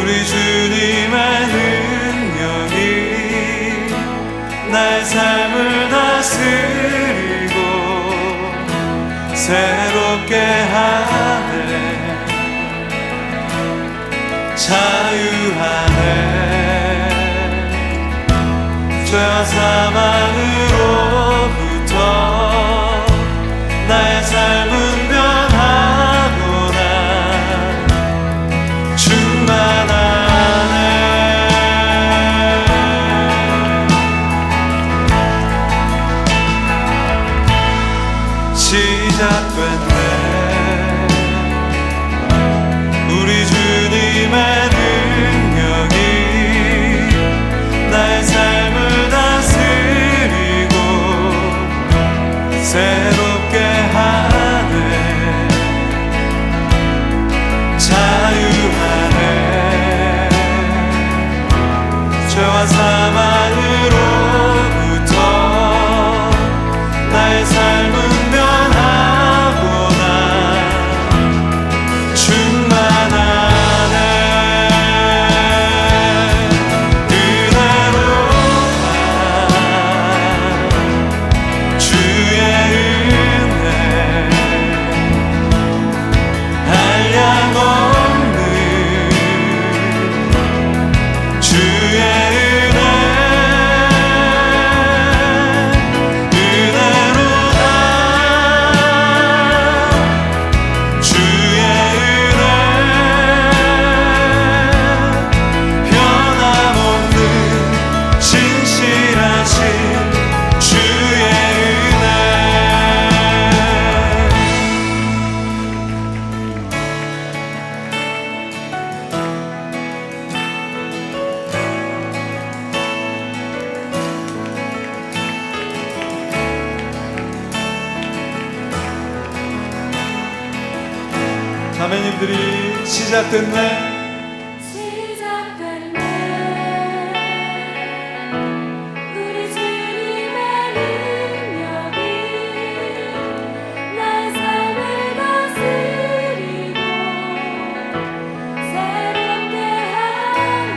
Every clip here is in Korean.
우리 주님의 능력이 나의 삶을 다스리고 새롭게 하네. 자유하네. 죄와 사망으로부터 나의 삶은 변하구나. 충만하네. 시작됐네. 우리 주님의 능력이 나의 삶을 다스리고 새롭게 하네. 자유하네. 죄와 사망으로부터 나의 삶은 변하구나. 충만하네. 그대로만 주의 은혜 한량없는 주의 은혜 그대로다. 주의 은혜 변함없는 신실하신 주의 은혜. 자매님들이 시작됐네. 시작됐네. 우리 주님의 능력이 나의 삶을 다스리고 새롭게 하네.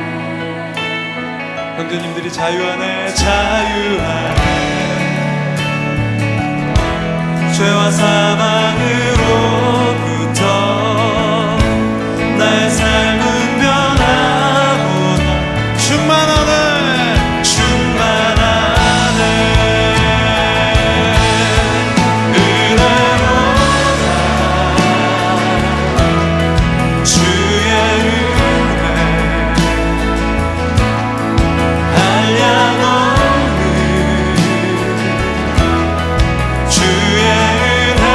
형제님들이 자유하네. 자유하네. 죄와 사망으로부터 나의 삶은 변하구나. 충만하네. 충만하네. 은혜로다. 주의 은혜 한량없는 주의 은혜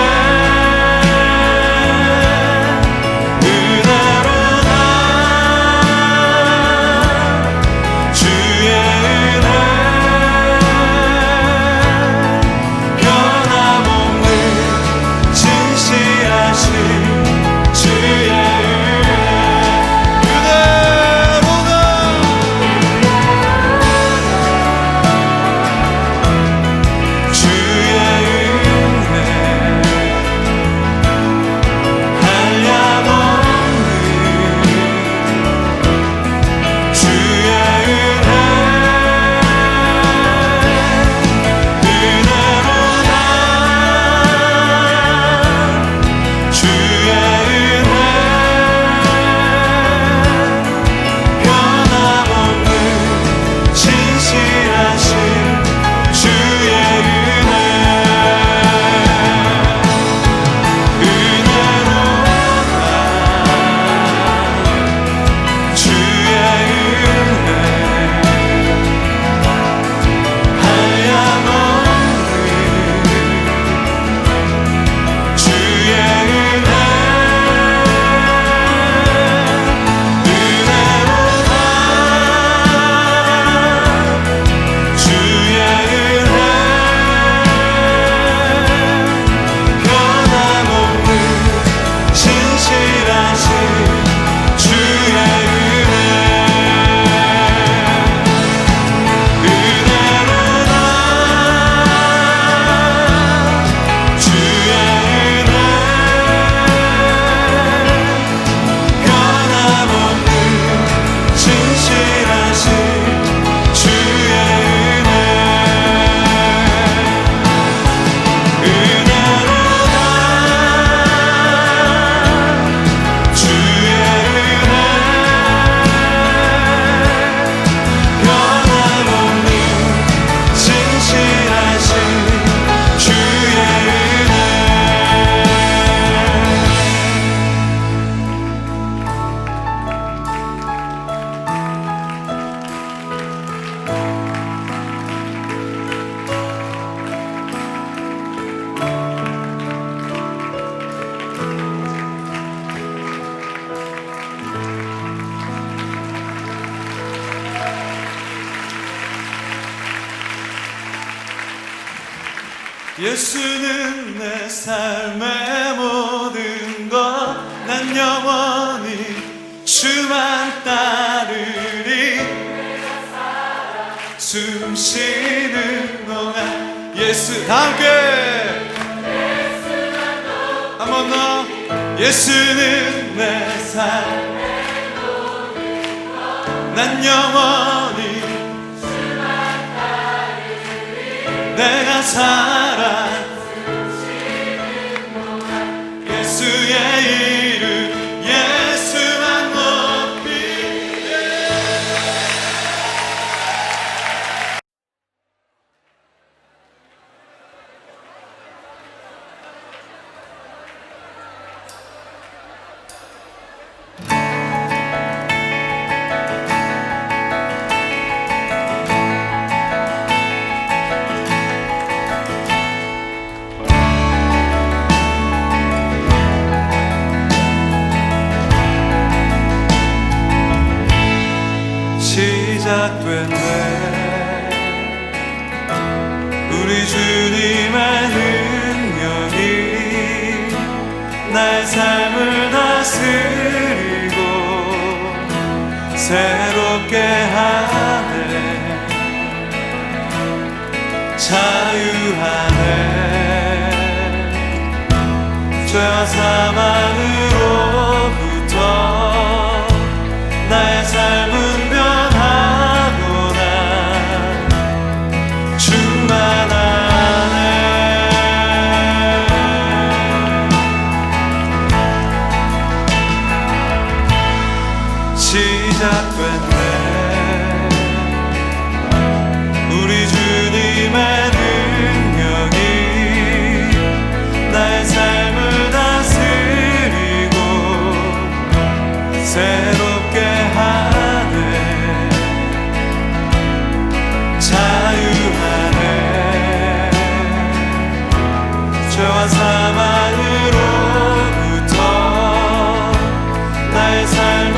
예수는 내 삶의 모든 것. 난 영원히 주만 따르리. 숨 쉬는 동안 예수. 다 함께 한 번 더. 예수는 내 삶의 모든 것. 난 영원히 내가 살아 예수의 이름 예수만 높이네. 시작됐네. 우리 주님의 능력이 나의 삶을 다스리고 새롭게 하네. 자유하네. 죄와 사망으로부터 나의 삶은 시작됐네. 우리 주님의 능력이 나의 삶을 다스리고 새롭게 하네. 자유하네. 죄와 사망으로부터 나의 삶은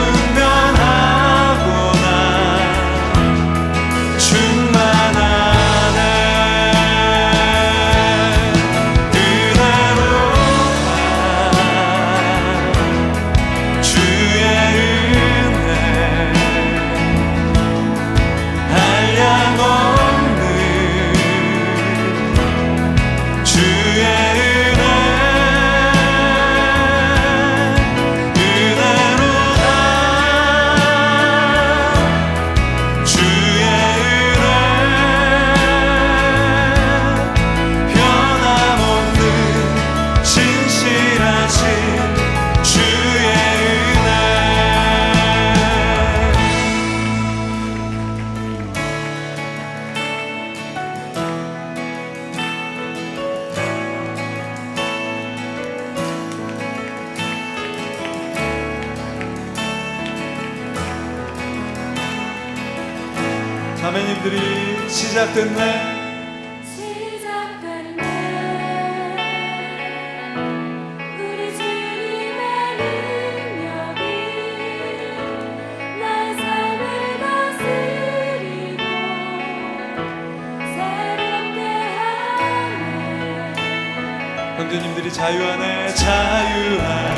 자매님들이 시작됐네. 우리 주님의 능력이 나의 삶을 다스리고 새롭게 하네. 형제님들이 자유하네. 자유하네.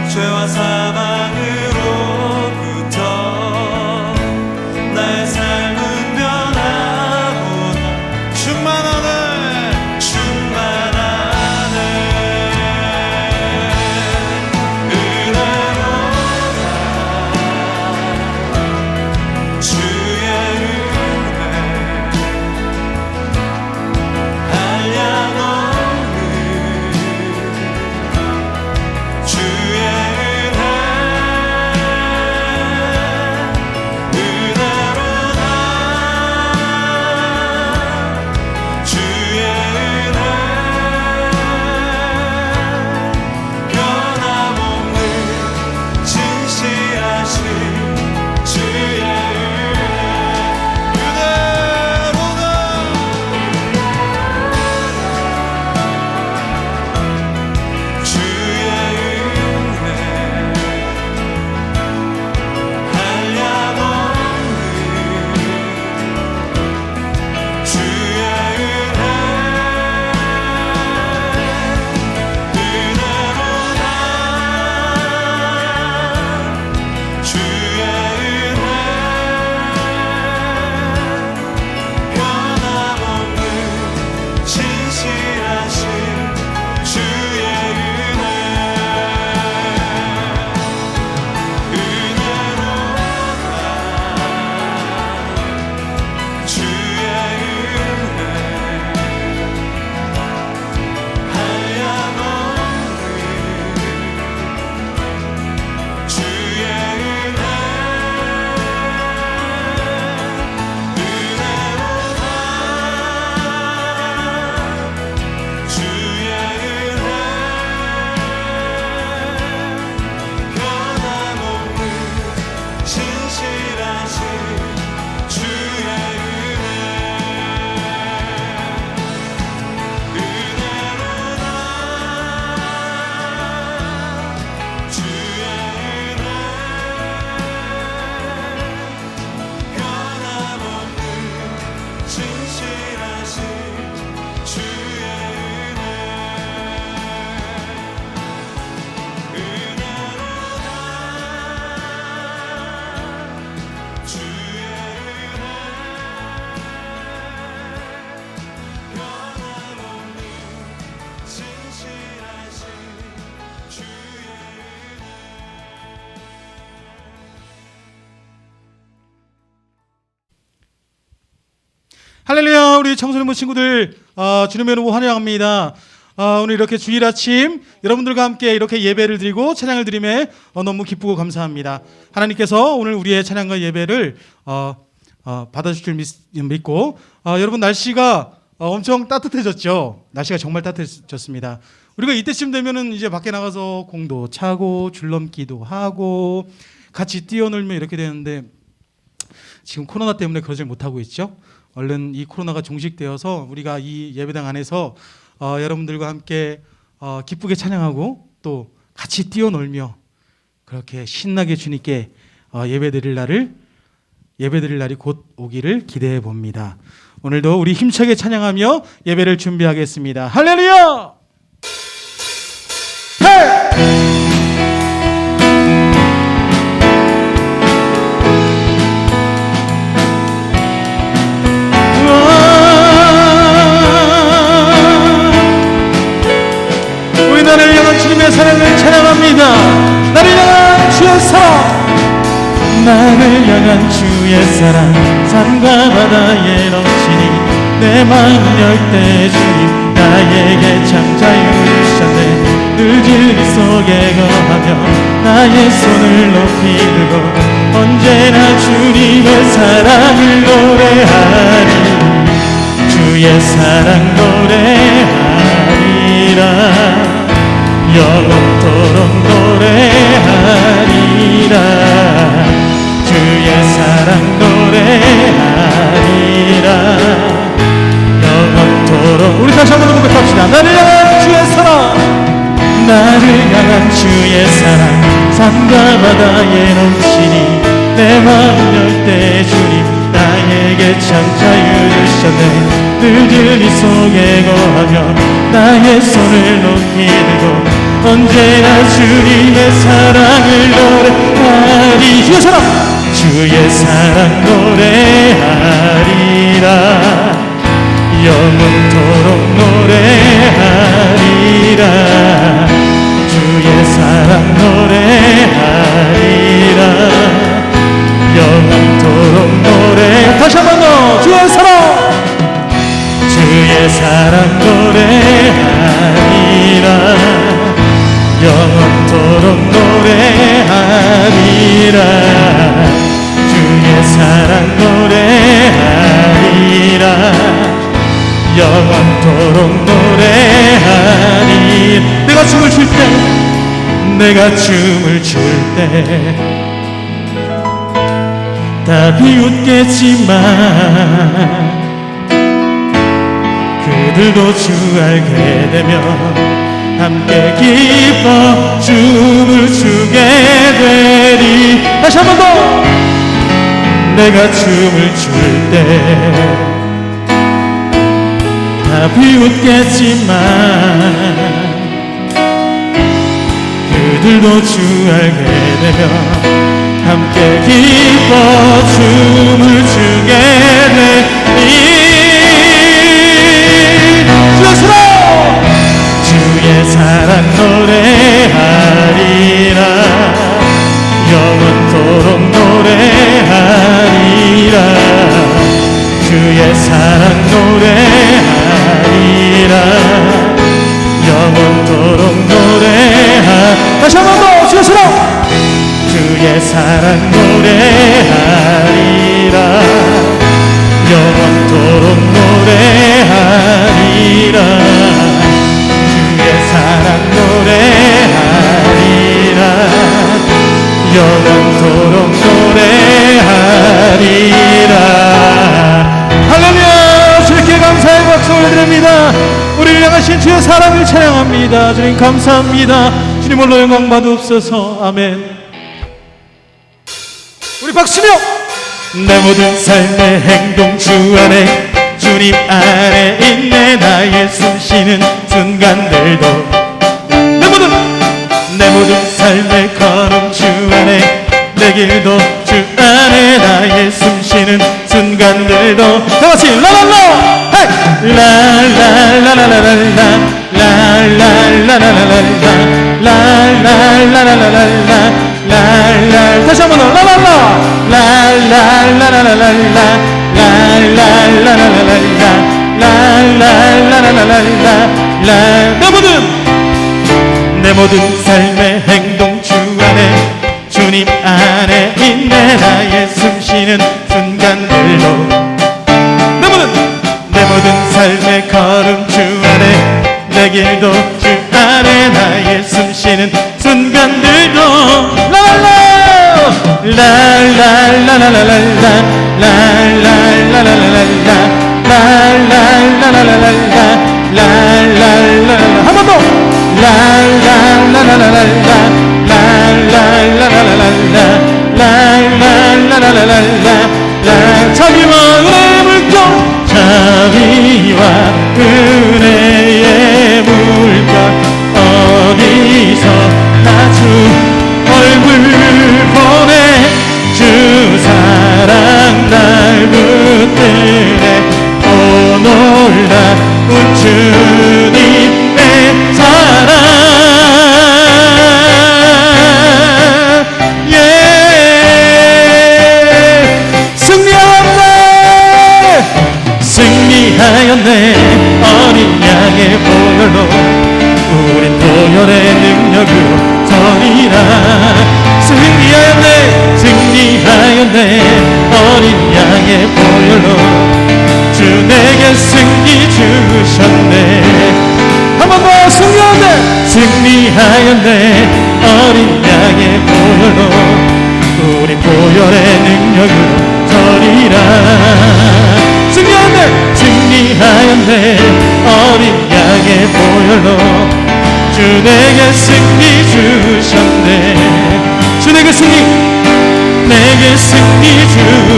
죄와 사망으로부터 나의 삶은 변하고 충만하네. 충만하네. 은혜로다 주의 은혜 한량없는 주의 은혜 할렐루야. 우리 청소년부 친구들 주님의 이름으로 환영합니다. 오늘 이렇게 주일 아침 여러분들과 함께 이렇게 예배를 드리고 찬양을 드림에 너무 기쁘고 감사합니다. 하나님께서 오늘 우리의 찬양과 예배를 받아주실 줄 믿고 여러분 날씨가 엄청 따뜻해졌죠. 날씨가 정말 따뜻해졌습니다. 우리가 이때쯤 되면은 이제 밖에 나가서 공도 차고 줄넘기도 하고 같이 뛰어놀며 이렇게 되는데 지금 코로나 때문에 그러지 못하고 있죠. 얼른 이 코로나가 종식되어서 우리가 이 예배당 안에서 여러분들과 함께 기쁘게 찬양하고 또 같이 뛰어놀며 그렇게 신나게 주님께 예배드릴 날이 곧 오기를 기대해 봅니다. 오늘도 우리 힘차게 찬양하며 예배를 준비하겠습니다. 할렐루야! 우리 나를 향한 주님의 사랑을 찬양합니다. 나를 향한 주의 사랑, 나를 향한 주의 사랑 산과 바다에 넘치니 내 마음 열 때 주님 나에게 참 자유를 주셨네. 늘 진리 속에 거하며 나의 손을 높이 들고 언제나 주님의 사랑을 노래하리. 주의 사랑 노래하리라. 영원토록 노래하리라. 주의 사랑 노래하리라. 영원토록. 우리 다시 한번 고백합시다. 나를 향한 주의 사랑, 나를 향한 주의 사랑 산과 바다에 넘치니 내 마음 열 때 주님 나에게 참 자유를 주셨네. 늘 진리 속에 거하며 나의 손을 높이 들고 언제나 주님의 사랑을 노래하리. 주의 사랑, 주의 사랑 노래하리라. 영원토록 노래하리라. 주의 사랑 노래하리라. 영원토록 노래. 다시 한 번 더. 주의 사랑, 주의 사랑 노래하리라. 영원토록 노래하리라. 주의 사랑 노래하리라. 영원토록 노래하리. 내가 춤을 출 때, 내가 춤을 출 때 다 비웃겠지만 그들도 주 알게 되면 함께 기뻐 춤을 추게 되리. 다시 한 번 더. 내가 춤을 출 때 다 비웃겠지만 그들도 주 알게 되면 함께 기뻐 춤을 추게 되리. 주의 사랑 노래하리라. 영원토록 노래하리라. 주의 사랑 노래하리라. 영원토록 다시 한 번 더. 주의 사랑, 주의 사랑 노래하리라. 영원토록 노래하리라. 주의 사랑 노래하리라. 영원토록 노래하리라. 할렐루야. 주님께 감사의 박수 올려드립니다. 우리를 향하신 주의 사랑을 찬양합니다. 주님 감사합니다. 주님 홀로 영광 받으옵소서. 아멘. 우리 박수며 내 모든 삶의 행동 주 안에 주님 안에 있네. 나의 숨쉬는 순간들도 내 모든 삶의 걸음 주 안에 내 길도 주 안에 나의 숨쉬는 순간들도 다같이 라라라 라라라라라라라 라라라라라라라라라라라라라 다시 한번 더 라라라 라라라라라라라 내 모든 삶의 행동 주 안에 주님 안에 있네 나의 숨쉬는 순간들도 내 모든 삶의 걸음 주 안에 내 길도 주 안에 나의 숨쉬는 순간들도 한 번 더 자비와 은혜의 물결 자비와 은혜의 물결 어디서 나 주 얼굴 보내 주 사랑 날 붙드네 오 놀라운 주님의 사랑 승리하였네 어린 양의 보혈로 우린 보혈의 능력으로 서리라 승리하였네 어린 양의 보혈로 주 내게 승리 주셨네 한 번 더 승리하였네 어린 양의 보혈로 우린 보혈의 능력으로 서리라 승리하였네 어린 양의 보혈로 주 내게 승리 주셨네 주 내게 승리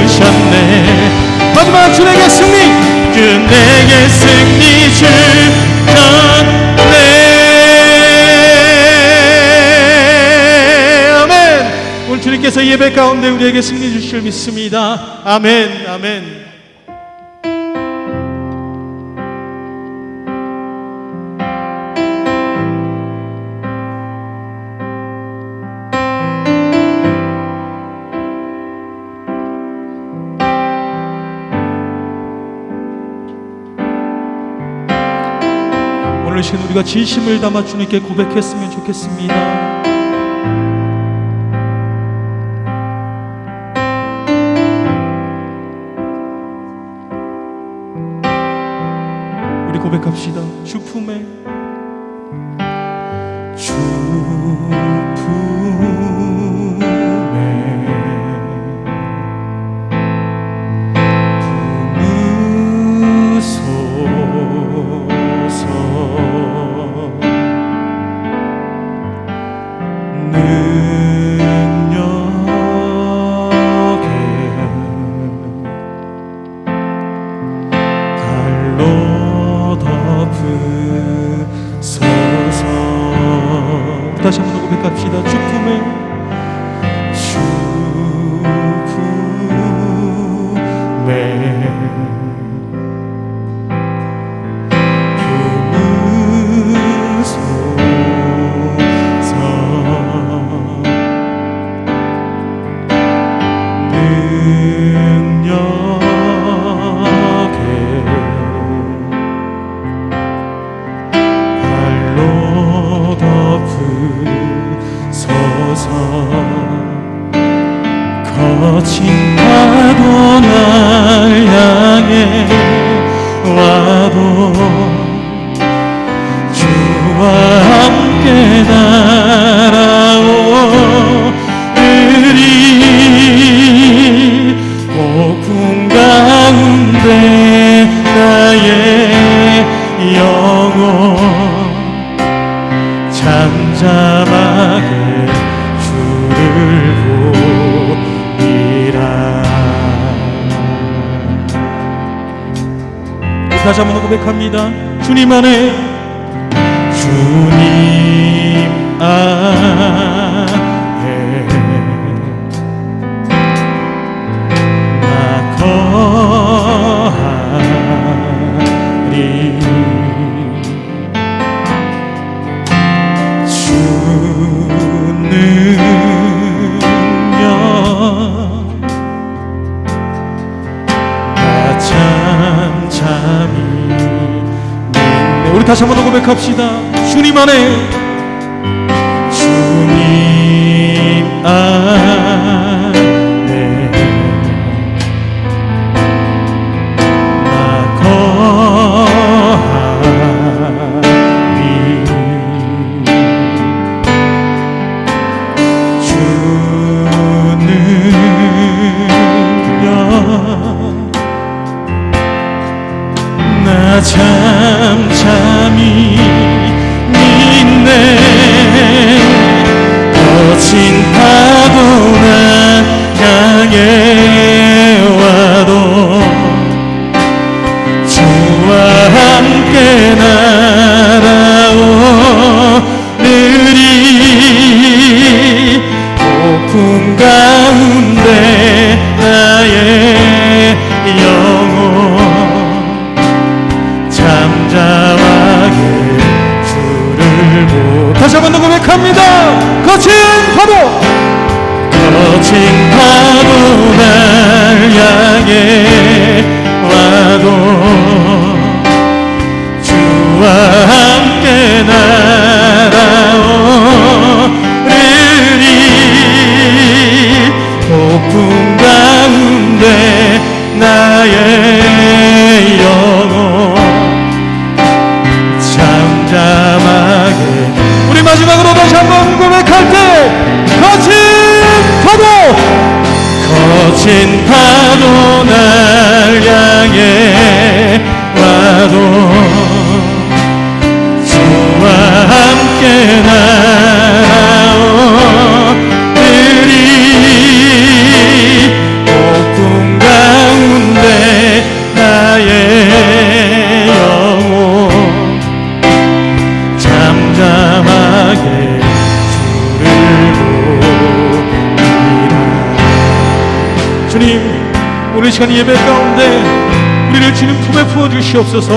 주셨네 마지막 주 내게 승리 주셨네 아멘 오늘 주님께서 예배 가운데 우리에게 승리 주실 줄 믿습니다 아멘 아멘 오늘 이 시간 우리가 진심을 담아 주님께 고백했으면 좋겠습니다. 우리 고백합시다. 주 품에 다시 한번 고백합시다. 주 품에 거친 파도 날 향해 와도 주와 함께 날아오으리 폭풍 가운데 나의 영혼 잠잠하게 주를 다시 한번 고백합니다. 주님 안에 나 거하리 주 능력 나 다시 한 번 더 고백합시다. 주님 안에, 주님 안에 나 거하리. 주는요 나 잠잠히 믿네. 거친 파도나 향해 와도 주와 함께 날아오르리. 폭풍 가운데 나의 영혼 잠잠하게 주를 보. 다시 한 번 더 고백합니다. 거친 파도, 거친 파도 날 향해 와도 주와 함께 날아오르리. 폭풍 가운데 나의 영혼 잠잠하게. 우리 마지막으로 다시 한번 고백할 때 거친 파도, 거친 파도 날 향해 와도 주와 함께 날아오르리. 폭풍 가운데 나의 영혼 잠잠하게 주를 보리라. 주님, 오늘 시간 예배 가운데 우리를 주님 품에 부어주시옵소서.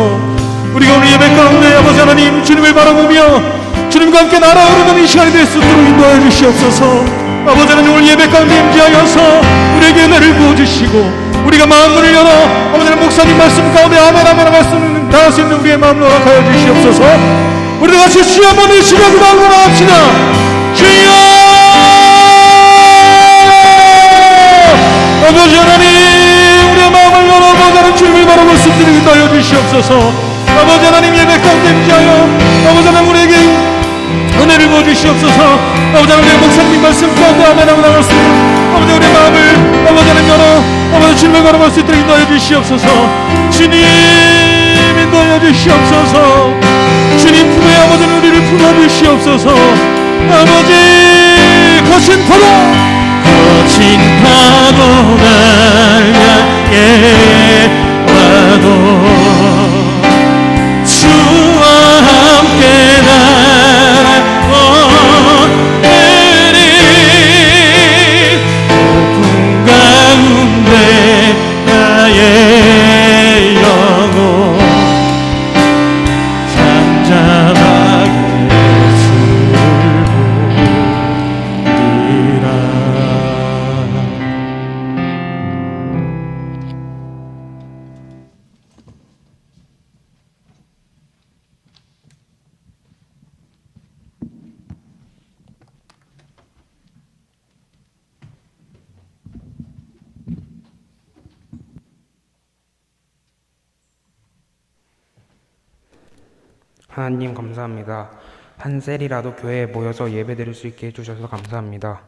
우리가 오늘 예배 가운데 아버지 하나님 주님을 바라보며 주님과 함께 날아오르는 이 시간이 될 수 있도록 인도하여 주시옵소서. 아버지 하나님 오늘 예배 가운데 임재하여서 우리에게 은혜를 부어주시고 우리가 마음문을 열어 아버지 하나님 목사님 말씀 가운데 아멘 아멘 말씀 나갈 수 있는 우리의 마음을 허락하여 주시옵소서. 우리 같이 주여 한번 외치며 기도하고 나갑시다. 주여! 아버지 하나님 우리의 마음을 열어 아버지 하나님 주님을 바라볼 수 있도록 인도하여 주시옵소서. 아버지 하나님 예배 가운데 임재하여 아버지 하나님 우리에게 은혜를 부어주시옵소서. 아버지 하나님 목사님 말씀 가운데 아멘 하고 나갈 수 있는 아버지 우리의 마음을 아버지 하나님 열어 아버지 주님을 바라볼 수 있도록 인도하여 주시옵소서. 주님 인도하여 주시옵소서. 주님 품에 아버지 우리를 품어주시옵소서. 아버지 거친 파도, 거친 파도 날 향해 와도 주와 함께 날아오르리. 폭풍 가운데 나의 영혼 잠잠하게 주를 보리라. 하나님 감사합니다. 한 셀이라도 교회에 모여서 예배드릴 수 있게 해주셔서 감사합니다.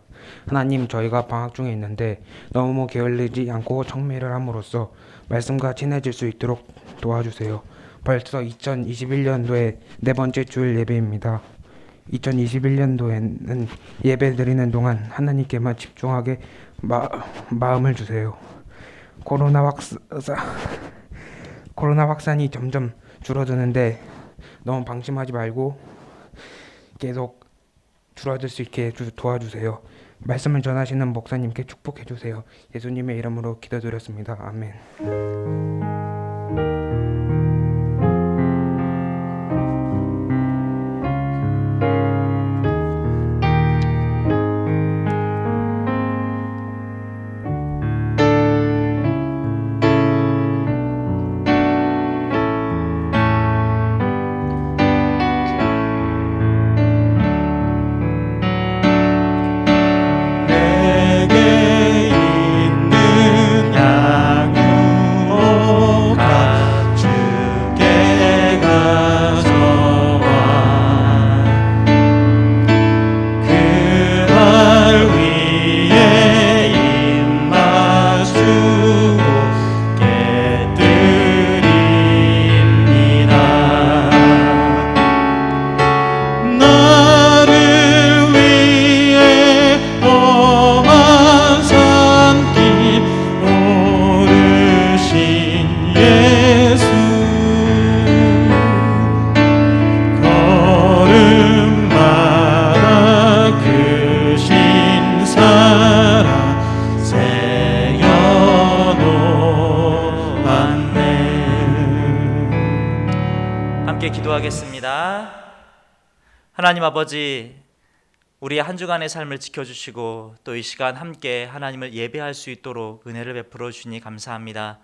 하나님, 저희가 방학 중에 있는데 너무 게을르지 않고 청매를 함으로써 말씀과 친해질 수 있도록 도와주세요. 벌써 2021년도에 네 번째 주일 예배입니다. 2021년도에는 예배드리는 동안 하나님께만 집중하게 마음을 주세요. 코로나 확산이 점점 줄어드는데 너무 방심하지 말고 계속 줄어들 수 있게 도와주세요. 말씀을 전하시는 목사님께 축복해 주세요. 예수님의 이름으로 기도드렸습니다. 아멘. 기도하겠습니다. 하나님 아버지, 우리의 한 주간의 삶을 지켜주시고 또 이 시간 함께 하나님을 예배할 수 있도록 은혜를 베풀어 주시니 감사합니다.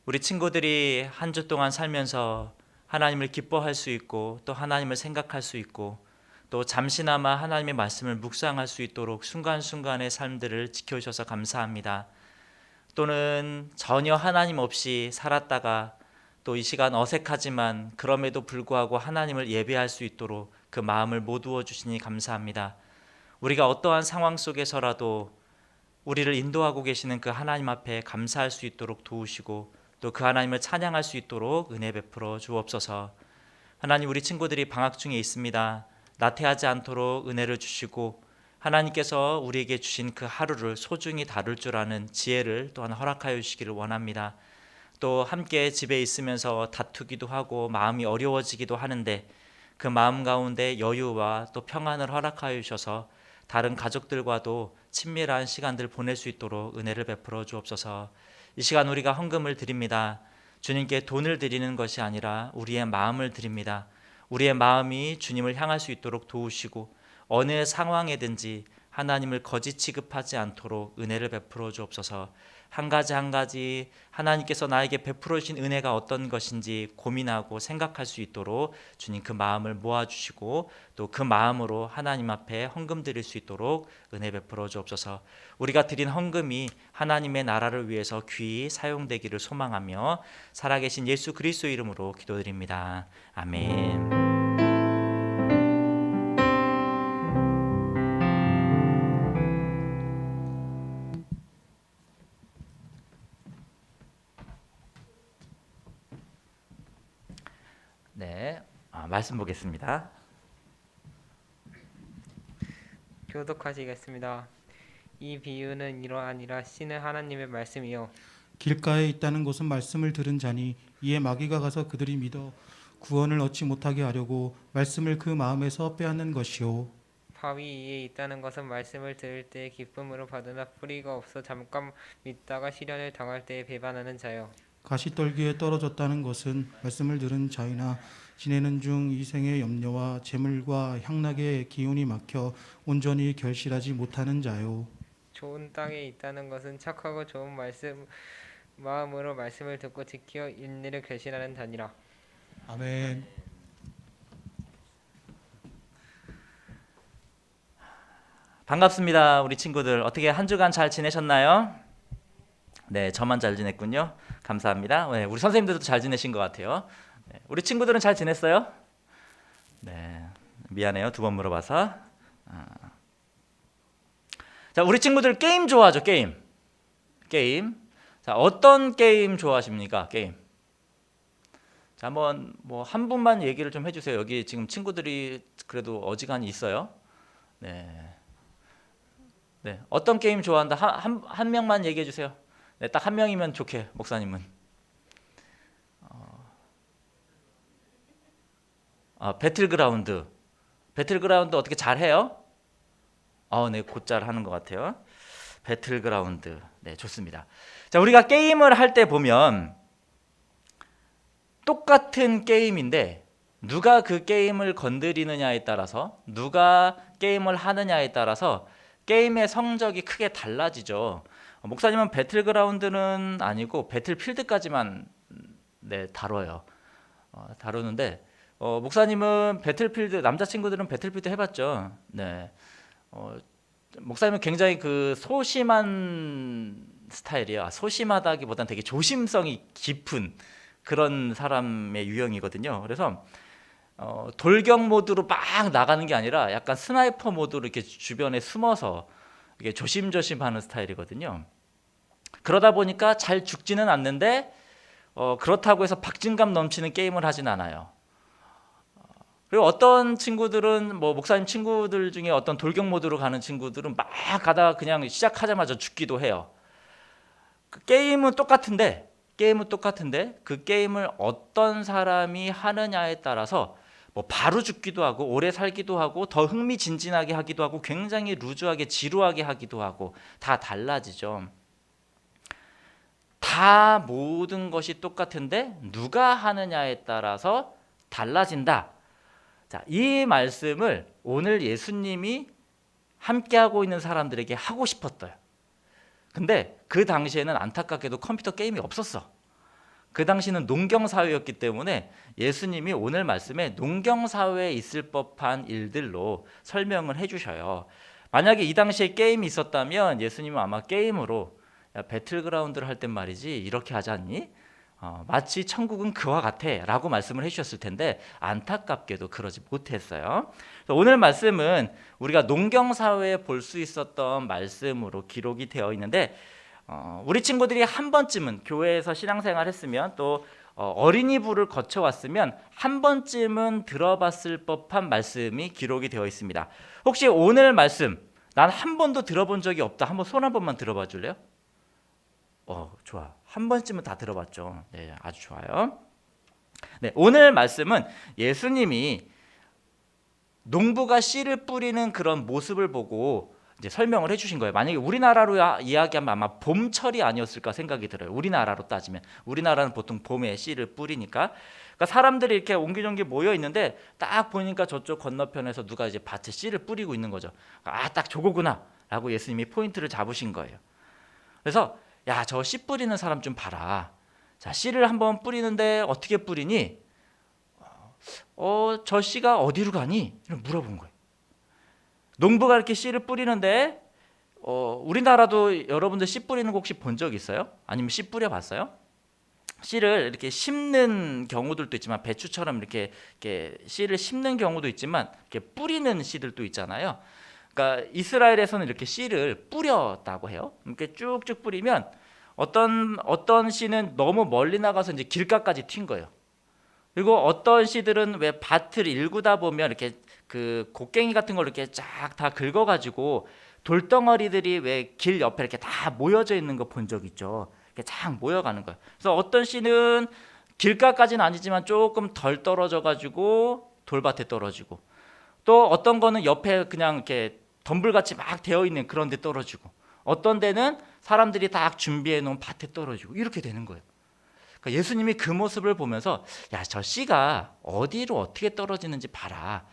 우리 친구들이 한 주 동안 살면서 하나님을 기뻐할 수 있고 또 하나님을 생각할 수 있고 또 잠시나마 하나님의 말씀을 묵상할 수 있도록 순간순간의 삶들을 지켜주셔서 감사합니다. 또는 전혀 하나님 없이 살았다가 또 이 시간 어색하지만 그럼에도 불구하고 하나님을 예배할 수 있도록 그 마음을 모두어 주시니 감사합니다. 우리가 어떠한 상황 속에서라도 우리를 인도하고 계시는 그 하나님 앞에 감사할 수 있도록 도우시고 또 그 하나님을 찬양할 수 있도록 은혜 베풀어 주옵소서. 하나님, 우리 친구들이 방학 중에 있습니다. 나태하지 않도록 은혜를 주시고 하나님께서 우리에게 주신 그 하루를 소중히 다룰 줄 아는 지혜를 또한 허락하여 주시기를 원합니다. 또 함께 집에 있으면서 다투기도 하고 마음이 어려워지기도 하는데 그 마음 가운데 여유와 또 평안을 허락하여 주셔서 다른 가족들과도 친밀한 시간들 보낼 수 있도록 은혜를 베풀어 주옵소서. 이 시간 우리가 헌금을 드립니다. 주님께 돈을 드리는 것이 아니라 우리의 마음을 드립니다. 우리의 마음이 주님을 향할 수 있도록 도우시고 어느 상황에든지 하나님을 거짓 취급하지 않도록 은혜를 베풀어 주옵소서. 한 가지 한 가지 하나님께서 나에게 베풀어 주신 은혜가 어떤 것인지 고민하고 생각할 수 있도록 주님 그 마음을 모아주시고 또 그 마음으로 하나님 앞에 헌금 드릴 수 있도록 은혜 베풀어 주옵소서. 우리가 드린 헌금이 하나님의 나라를 위해서 귀히 사용되기를 소망하며 살아계신 예수 그리스도 이름으로 기도드립니다. 아멘. 네, 말씀 보겠습니다. 교독하시겠습니다. 이 비유는 이러하니라. 씨는 하나님의 말씀이요 길가에 있다는 곳은 말씀을 들은 자니 이에 마귀가 가서 그들이 믿어 구원을 얻지 못하게 하려고 말씀을 그 마음에서 빼앗는 것이요 바위 위에 있다는 것은 말씀을 들을 때에 기쁨으로 받으나 뿌리가 없어 잠깐 믿다가 시련을 당할 때에 배반하는 자요 가시떨기에 떨어졌다는 것은 말씀을 들은 자이나 지내는 중 이 생의 염려와 재물과 향락의 기운이 막혀 온전히 결실하지 못하는 자요 좋은 땅에 있다는 것은 착하고 좋은 마음으로 말씀을 듣고 지켜 일일을 결실하는 자니라. 아멘. 반갑습니다. 우리 친구들 어떻게 한 주간 잘 지내셨나요? 네, 저만 잘 지냈군요. 감사합니다. 네, 우리 선생님들도 잘 지내신 것 같아요. 네, 우리 친구들은 잘 지냈어요? 네, 미안해요. 두 번 물어봐서. 자, 우리 친구들 게임 좋아하죠? 게임. 자, 어떤 게임 좋아하십니까? 게임. 자, 한번 뭐 한 분만 얘기를 좀 해주세요. 여기 지금 친구들이 그래도 어지간히 있어요. 네. 네, 어떤 게임 좋아한다? 한 명만 얘기해 주세요. 네, 딱 한 명이면 좋게, 목사님은. 배틀그라운드. 배틀그라운드 어떻게 잘해요? 네, 곧잘 하는 것 같아요. 배틀그라운드. 네, 좋습니다. 자, 우리가 게임을 할 때 보면 똑같은 게임인데 누가 그 게임을 건드리느냐에 따라서, 누가 게임을 하느냐에 따라서 게임의 성적이 크게 달라지죠. 목사님은 배틀그라운드는 아니고 배틀필드까지만 다뤄요. 다루는데 목사님은 배틀필드, 남자친구들은 배틀필드 해봤죠. 네. 목사님은 굉장히 그 소심한 스타일이에요. 소심하다기보다는 되게 조심성이 깊은 그런 사람의 유형이거든요. 그래서 돌격 모드로 막 나가는 게 아니라 약간 스나이퍼 모드로 이렇게 주변에 숨어서 이게 조심조심하는 스타일이거든요. 그러다 보니까 잘 죽지는 않는데 그렇다고 해서 박진감 넘치는 게임을 하진 않아요. 그리고 어떤 친구들은 뭐 목사님 친구들 중에 어떤 돌격 모드로 가는 친구들은 막 가다가 그냥 시작하자마자 죽기도 해요. 그 게임은 똑같은데 그 게임을 어떤 사람이 하느냐에 따라서 뭐 바로 죽기도 하고 오래 살기도 하고 더 흥미진진하게 하기도 하고 굉장히 루즈하게 지루하게 하기도 하고 다 달라지죠. 다 모든 것이 똑같은데 누가 하느냐에 따라서 달라진다. 자, 이 말씀을 오늘 예수님이 함께하고 있는 사람들에게 하고 싶었어요. 근데 그 당시에는 안타깝게도 컴퓨터 게임이 없었어. 그 당시는 농경사회였기 때문에 예수님이 오늘 말씀에 농경사회에 있을 법한 일들로 설명을 해주셔요. 만약에 이 당시에 게임이 있었다면 예수님은 아마 게임으로 야, 배틀그라운드를 할 땐 말이지 이렇게 하지 않니? 마치 천국은 그와 같아 라고 말씀을 해주셨을 텐데 안타깝게도 그러지 못했어요. 오늘 말씀은 우리가 농경사회에 볼 수 있었던 말씀으로 기록이 되어 있는데 우리 친구들이 한 번쯤은 교회에서 신앙생활 했으면 또 어린이부를 거쳐왔으면 한 번쯤은 들어봤을 법한 말씀이 기록이 되어 있습니다. 혹시 오늘 말씀 난 한 번도 들어본 적이 없다. 한번 손 한 번만 들어봐 줄래요? 좋아. 한 번쯤은 다 들어봤죠. 네, 아주 좋아요. 네, 오늘 말씀은 예수님이 농부가 씨를 뿌리는 그런 모습을 보고 이제 설명을 해주신 거예요. 만약에 우리나라로 이야기하면 아마 봄철이 아니었을까 생각이 들어요. 우리나라로 따지면 우리나라는 보통 봄에 씨를 뿌리니까. 그러니까 사람들이 이렇게 옹기종기 모여 있는데 딱 보니까 저쪽 건너편에서 누가 이제 밭에 씨를 뿌리고 있는 거죠. 딱 저거구나라고 예수님이 포인트를 잡으신 거예요. 그래서 야, 저 씨 뿌리는 사람 좀 봐라. 자, 씨를 한번 뿌리는데 어떻게 뿌리니? 저 씨가 어디로 가니? 이런 물어본 거예요. 농부가 이렇게 씨를 뿌리는데 우리나라도 여러분들 씨 뿌리는 거 혹시 본 적 있어요? 아니면 씨 뿌려 봤어요? 씨를 이렇게 심는 경우들도 있지만 배추처럼 이렇게 씨를 심는 경우도 있지만 이렇게 뿌리는 씨들도 있잖아요. 그러니까 이스라엘에서는 이렇게 씨를 뿌렸다고 해요. 이렇게 쭉쭉 뿌리면 어떤 씨는 너무 멀리 나가서 이제 길가까지 튄 거예요. 그리고 어떤 씨들은 왜 밭을 일구다 보면 이렇게 그 곡괭이 같은 걸 이렇게 쫙 다 긁어가지고 돌덩어리들이 왜 길 옆에 이렇게 다 모여져 있는 거 본 적 있죠. 이렇게 쫙 모여가는 거예요. 그래서 어떤 씨는 길가까지는 아니지만 조금 덜 떨어져가지고 돌밭에 떨어지고, 또 어떤 거는 옆에 그냥 이렇게 덤불같이 막 되어 있는 그런 데 떨어지고, 어떤 데는 사람들이 딱 준비해 놓은 밭에 떨어지고, 이렇게 되는 거예요. 그러니까 예수님이 그 모습을 보면서 야, 저 씨가 어디로 어떻게 떨어지는지 봐라.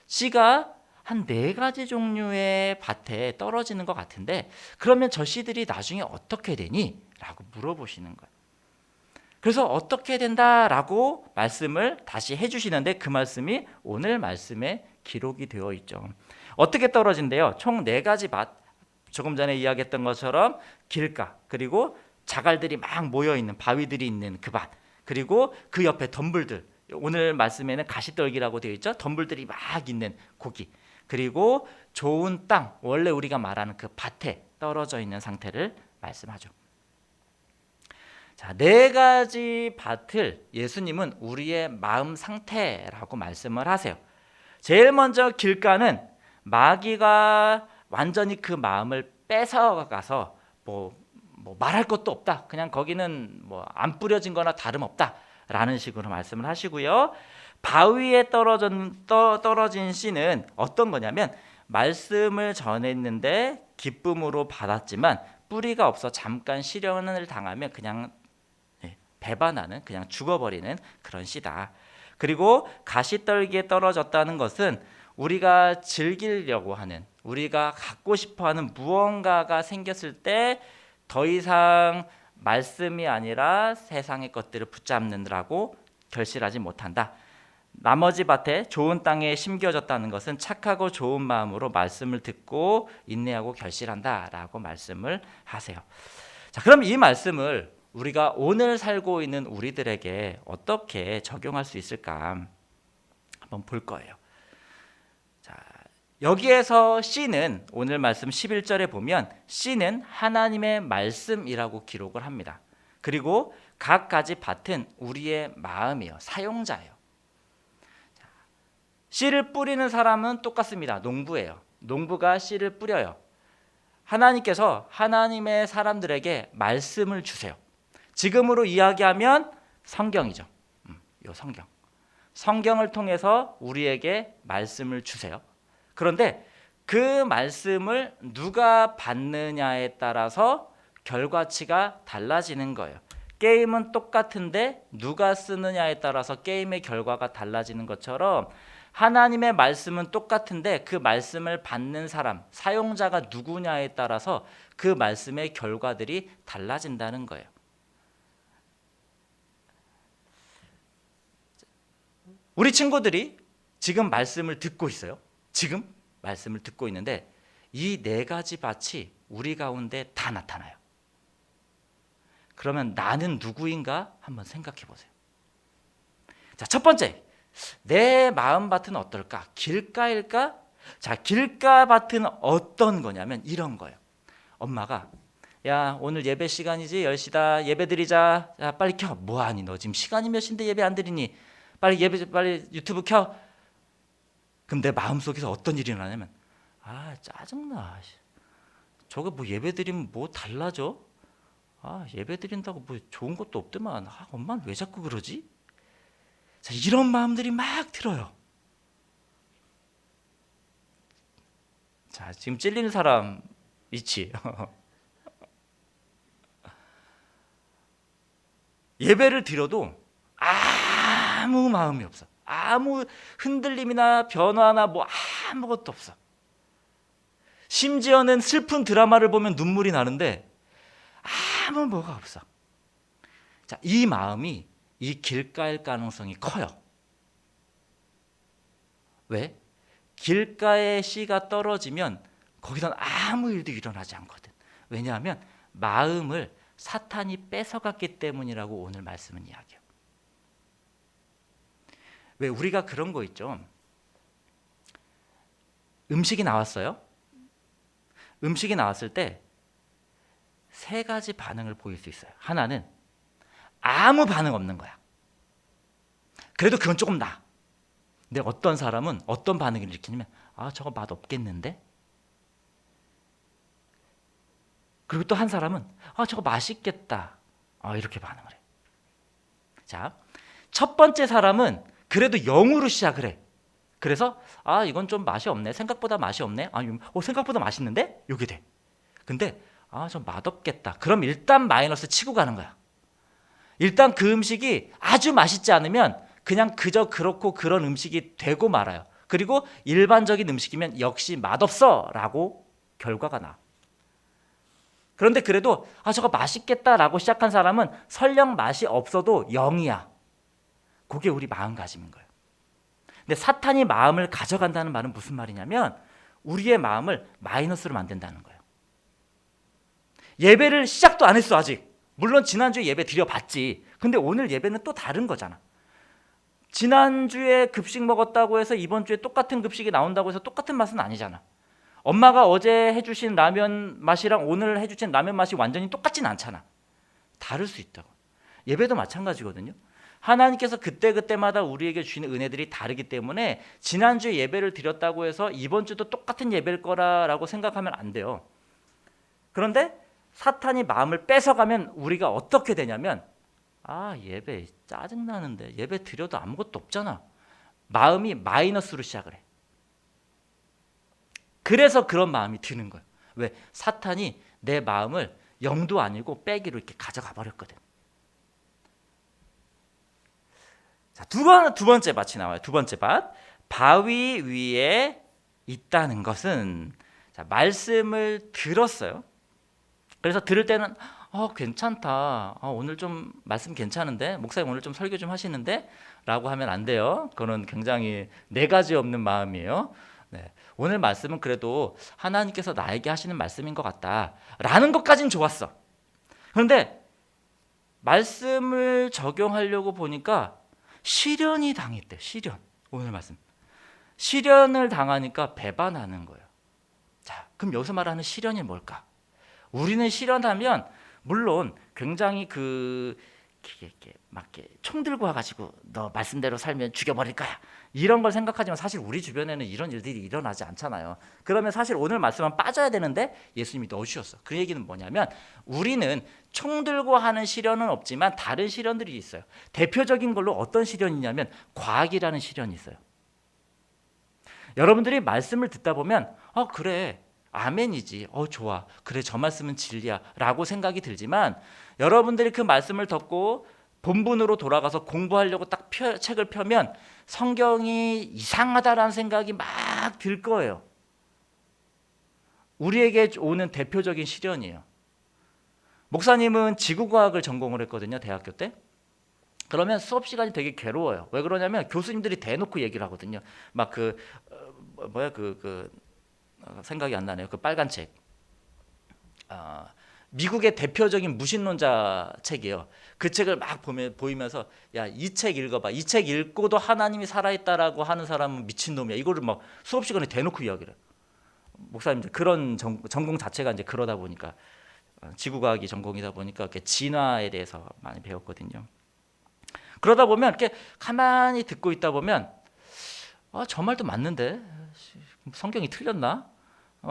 씨가 한 4가지 종류의 밭에 떨어지는 것 같은데 그러면 저 씨들이 나중에 어떻게 되니? 라고 물어보시는 거예요. 그래서 어떻게 된다라고 말씀을 다시 해주시는데 그 말씀이 오늘 말씀에 기록이 되어 있죠. 어떻게 떨어진대요? 총 4가지 밭, 조금 전에 이야기했던 것처럼 길가, 그리고 자갈들이 막 모여있는 바위들이 있는 그 밭, 그리고 그 옆에 덤불들, 오늘 말씀에는 가시떨기라고 되어 있죠. 덤불들이 막 있는 고기, 그리고 좋은 땅, 원래 우리가 말하는 그 밭에 떨어져 있는 상태를 말씀하죠. 자, 4가지 밭을 예수님은 우리의 마음 상태라고 말씀을 하세요. 제일 먼저 길가는 마귀가 완전히 그 마음을 뺏어가서 뭐 말할 것도 없다. 그냥 거기는 뭐 안 뿌려진 거나 다름없다라는 식으로 말씀을 하시고요. 바위에 떨어진 씨는 어떤 거냐면 말씀을 전했는데 기쁨으로 받았지만 뿌리가 없어 잠깐 시련을 당하면 그냥 배반하는, 그냥 죽어버리는 그런 씨다. 그리고 가시떨기에 떨어졌다는 것은 우리가 즐기려고 하는, 우리가 갖고 싶어하는 무언가가 생겼을 때 더 이상 말씀이 아니라 세상의 것들을 붙잡느라고 결실하지 못한다. 나머지 밭에 좋은 땅에 심겨졌다는 것은 착하고 좋은 마음으로 말씀을 듣고 인내하고 결실한다라고 말씀을 하세요. 자, 그럼 이 말씀을 우리가 오늘 살고 있는 우리들에게 어떻게 적용할 수 있을까 한번 볼 거예요. 자, 여기에서 씨는 오늘 말씀 11절에 보면 씨는 하나님의 말씀이라고 기록을 합니다. 그리고 각 가지 밭은 우리의 마음이요, 사용자예요. 자, 씨를 뿌리는 사람은 똑같습니다. 농부예요. 농부가 씨를 뿌려요. 하나님께서 하나님의 사람들에게 말씀을 주세요. 지금으로 이야기하면 성경이죠. 요 성경. 성경을 통해서 우리에게 말씀을 주세요. 그런데 그 말씀을 누가 받느냐에 따라서 결과치가 달라지는 거예요. 게임은 똑같은데 누가 쓰느냐에 따라서 게임의 결과가 달라지는 것처럼 하나님의 말씀은 똑같은데 그 말씀을 받는 사람, 사용자가 누구냐에 따라서 그 말씀의 결과들이 달라진다는 거예요. 우리 친구들이 지금 말씀을 듣고 있어요. 지금 말씀을 듣고 있는데 이 네 가지 밭이 우리 가운데 다 나타나요. 그러면 나는 누구인가 한번 생각해 보세요. 자, 첫 번째, 내 마음밭은 어떨까? 길가일까? 자, 길가밭은 어떤 거냐면 이런 거예요. 엄마가 야, 오늘 예배 시간이지, 10시다, 예배 드리자. 야, 빨리 켜. 뭐하니 너 지금 시간이 몇 시인데 예배 안 드리니? 빨리 유튜브 켜. 그럼 내 마음속에서 어떤 일이 일어나냐면 아, 짜증나. 저거 뭐 예배 드리면 뭐 달라져? 아, 예배 드린다고 뭐 좋은 것도 없더만. 아, 엄마는 왜 자꾸 그러지? 자, 이런 마음들이 막 들어요. 자, 지금 찔리는 사람 있지? 예배를 드려도 아무 마음이 없어. 아무 흔들림이나 변화나 뭐 아무것도 없어. 심지어는 슬픈 드라마를 보면 눈물이 나는데 아무 뭐가 없어. 자, 이 마음이 이 길가일 가능성이 커요. 왜? 길가에 씨가 떨어지면 거기선 아무 일도 일어나지 않거든. 왜냐하면 마음을 사탄이 뺏어갔기 때문이라고 오늘 말씀은 이야기해요. 왜 우리가 그런 거 있죠. 음식이 나왔어요. 음식이 나왔을 때 세 가지 반응을 보일 수 있어요. 하나는 아무 반응 없는 거야. 그래도 그건 조금 나아. 근데 어떤 사람은 어떤 반응을 일으키냐면 아, 저거 맛 없겠는데? 그리고 또 한 사람은 아, 저거 맛있겠다. 이렇게 반응을 해. 자, 첫 번째 사람은 그래도 0으로 시작을 해. 그래서 아, 이건 좀 맛이 없네. 생각보다 맛이 없네. 생각보다 맛있는데? 이게 돼. 근데 아, 좀 맛없겠다. 그럼 일단 마이너스 치고 가는 거야. 일단 그 음식이 아주 맛있지 않으면 그냥 그저 그렇고 그런 음식이 되고 말아요. 그리고 일반적인 음식이면 역시 맛없어 라고 결과가 나. 그런데 그래도 아, 저거 맛있겠다 라고 시작한 사람은 설령 맛이 없어도 0이야. 그게 우리 마음가짐인 거예요. 근데 사탄이 마음을 가져간다는 말은 무슨 말이냐면 우리의 마음을 마이너스로 만든다는 거예요. 예배를 시작도 안 했어 아직. 물론 지난주에 예배 드려봤지. 근데 오늘 예배는 또 다른 거잖아. 지난주에 급식 먹었다고 해서 이번 주에 똑같은 급식이 나온다고 해서 똑같은 맛은 아니잖아. 엄마가 어제 해주신 라면 맛이랑 오늘 해주신 라면 맛이 완전히 똑같진 않잖아. 다를 수 있다고. 예배도 마찬가지거든요. 하나님께서 그때그때마다 우리에게 주시는 은혜들이 다르기 때문에 지난주에 예배를 드렸다고 해서 이번 주도 똑같은 예배일 거라고 생각하면 안 돼요. 그런데 사탄이 마음을 뺏어가면 우리가 어떻게 되냐면 아, 예배 짜증나는데 예배 드려도 아무것도 없잖아. 마음이 마이너스로 시작을 해. 그래서 그런 마음이 드는 거예요. 왜? 사탄이 내 마음을 0도 아니고 빼기로 이렇게 가져가 버렸거든. 자, 두 번째 밭이 나와요. 두 번째 밭. 바위 위에 있다는 것은 자, 말씀을 들었어요. 그래서 들을 때는 괜찮다. 오늘 좀 말씀 괜찮은데? 목사님 오늘 좀 설교 좀 하시는데? 라고 하면 안 돼요. 그거는 굉장히 네 가지 없는 마음이에요. 네. 오늘 말씀은 그래도 하나님께서 나에게 하시는 말씀인 것 같다. 라는 것까지는 좋았어. 그런데 말씀을 적용하려고 보니까 시련이 당했대. 시련. 오늘 말씀. 시련을 당하니까 배반하는 거예요. 자, 그럼 여기서 말하는 시련이 뭘까? 우리는 실현하면 물론 굉장히 막 총 들고 와가지고 너 말씀대로 살면 죽여버릴 거야 이런 걸 생각하지만 사실 우리 주변에는 이런 일들이 일어나지 않잖아요. 그러면 사실 오늘 말씀은 빠져야 되는데 예수님이 넣어주셨어. 그 얘기는 뭐냐면 우리는 총 들고 하는 시련은 없지만 다른 시련들이 있어요. 대표적인 걸로 어떤 시련이냐면 과학이라는 시련이 있어요. 여러분들이 말씀을 듣다 보면 그래 아멘이지. 좋아. 그래, 저 말씀은 진리야 라고 생각이 들지만 여러분들이 그 말씀을 듣고 본문으로 돌아가서 공부하려고 딱 책을 펴면 성경이 이상하다라는 생각이 막 들 거예요. 우리에게 오는 대표적인 시련이에요. 목사님은 지구과학을 전공을 했거든요, 대학교 때. 그러면 수업 시간이 되게 괴로워요. 왜 그러냐면 교수님들이 대놓고 얘기를 하거든요. 막 생각이 안 나네요. 그 빨간 책. 미국의 대표적인 무신론자 책이에요. 그 책을 막 보이면서 야, 이 책 읽어봐. 이 책 읽고도 하나님이 살아있다라고 하는 사람은 미친놈이야. 이거를 막 수업 시간에 대놓고 이야기를 해요. 목사님들 그런 전공 자체가 이제 그러다 보니까 지구과학이 전공이다 보니까 이렇게 진화에 대해서 많이 배웠거든요. 그러다 보면 이렇게 가만히 듣고 있다 보면 저 말도 맞는데 성경이 틀렸나?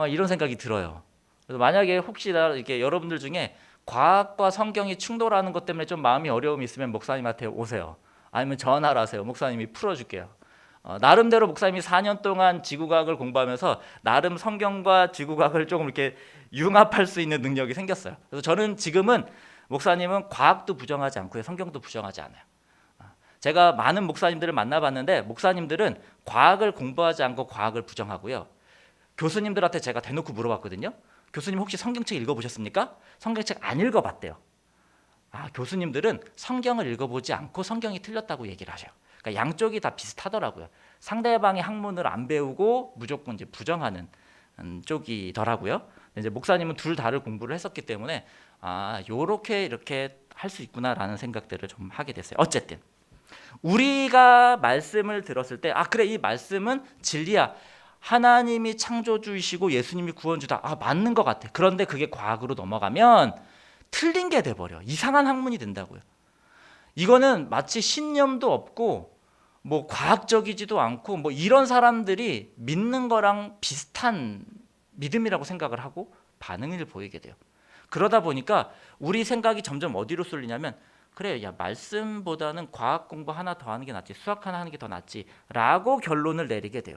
이런 생각이 들어요. 그래서 만약에 혹시나 이렇게 여러분들 중에 과학과 성경이 충돌하는 것 때문에 좀 마음이 어려움이 있으면 목사님한테 오세요. 아니면 전화를 하세요. 목사님이 풀어줄게요. 나름대로 목사님이 4년 동안 지구과학을 공부하면서 나름 성경과 지구과학을 조금 이렇게 융합할 수 있는 능력이 생겼어요. 그래서 저는 지금은 목사님은 과학도 부정하지 않고요, 성경도 부정하지 않아요. 제가 많은 목사님들을 만나봤는데 목사님들은 과학을 공부하지 않고 과학을 부정하고요. 교수님들한테 제가 대놓고 물어봤거든요. 교수님 혹시 성경책 읽어보셨습니까? 성경책 안 읽어봤대요. 교수님들은 성경을 읽어보지 않고 성경이 틀렸다고 얘기를 하셔요. 그러니까 양쪽이 다 비슷하더라고요. 상대방의 학문을 안 배우고 무조건 이제 부정하는 쪽이더라고요. 이제 목사님은 둘 다를 공부를 했었기 때문에 요렇게 이렇게 할 수 있구나라는 생각들을 좀 하게 됐어요. 어쨌든 우리가 말씀을 들었을 때 그래, 이 말씀은 진리야. 하나님이 창조주이시고 예수님이 구원주다. 맞는 것 같아. 그런데 그게 과학으로 넘어가면 틀린 게 돼버려. 이상한 학문이 된다고요. 이거는 마치 신념도 없고 뭐 과학적이지도 않고 뭐 이런 사람들이 믿는 거랑 비슷한 믿음이라고 생각을 하고 반응을 보이게 돼요. 그러다 보니까 우리 생각이 점점 어디로 쏠리냐면 그래, 야, 말씀보다는 과학 공부 하나 더 하는 게 낫지, 수학 하나 하는 게 더 낫지 라고 결론을 내리게 돼요.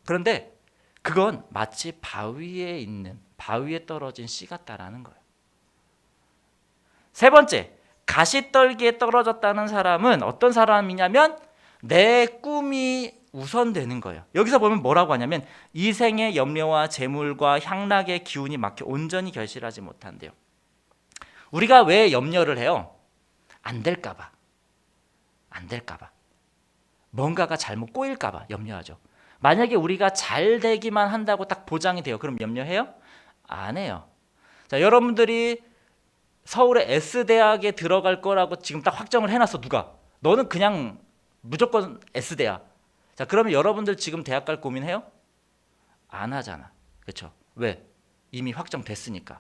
그런데 그건 마치 바위에 떨어진 씨 같다라는 거예요. 세 번째, 가시떨기에 떨어졌다는 사람은 어떤 사람이냐면 내 꿈이 우선되는 거예요. 여기서 보면 뭐라고 하냐면 이생의 염려와 재물과 향락의 기운이 막혀 온전히 결실하지 못한대요. 우리가 왜 염려를 해요? 안 될까 봐. 뭔가가 잘못 꼬일까 봐 염려하죠. 만약에 우리가 잘 되기만 한다고 딱 보장이 돼요. 그럼 염려해요? 안 해요. 자, 여러분들이 서울의 S대학에 들어갈 거라고 지금 딱 확정을 해놨어. 누가? 너는 그냥 무조건 S대학. 자, 그러면 여러분들 지금 대학 갈 고민해요? 안 하잖아. 그렇죠? 왜? 이미 확정됐으니까.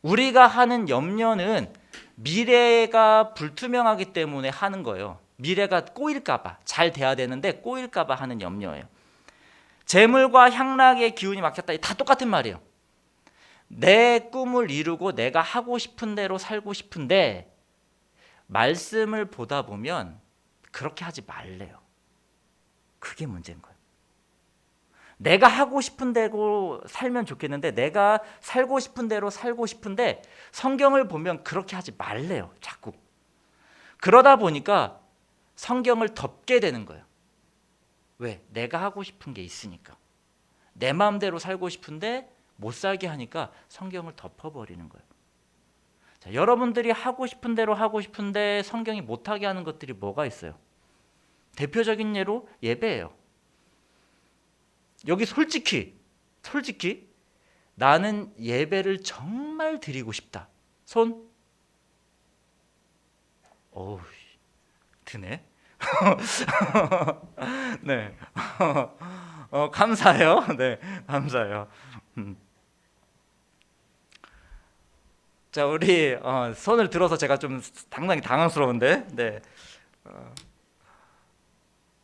우리가 하는 염려는 미래가 불투명하기 때문에 하는 거예요. 미래가 꼬일까 봐. 잘 돼야 되는데 꼬일까 봐 하는 염려예요. 재물과 향락의 기운이 막혔다. 다 똑같은 말이에요. 내 꿈을 이루고 내가 하고 싶은 대로 살고 싶은데 말씀을 보다 보면 그렇게 하지 말래요. 그게 문제인 거예요. 내가 하고 싶은 대로 살면 좋겠는데 내가 살고 싶은 대로 살고 싶은데 성경을 보면 그렇게 하지 말래요. 자꾸. 그러다 보니까 성경을 덮게 되는 거예요. 왜? 내가 하고 싶은 게 있으니까. 내 마음대로 살고 싶은데 못 살게 하니까 성경을 덮어버리는 거예요. 자, 여러분들이 하고 싶은 대로 하고 싶은데 성경이 못하게 하는 것들이 뭐가 있어요? 대표적인 예로 예배예요. 여기 솔직히 나는 예배를 정말 드리고 싶다. 손? 어우, 드네. 네. 감사해요. 네, 감사해요. 자, 우리 손을 들어서 제가 좀 상당히 당황스러운데, 네.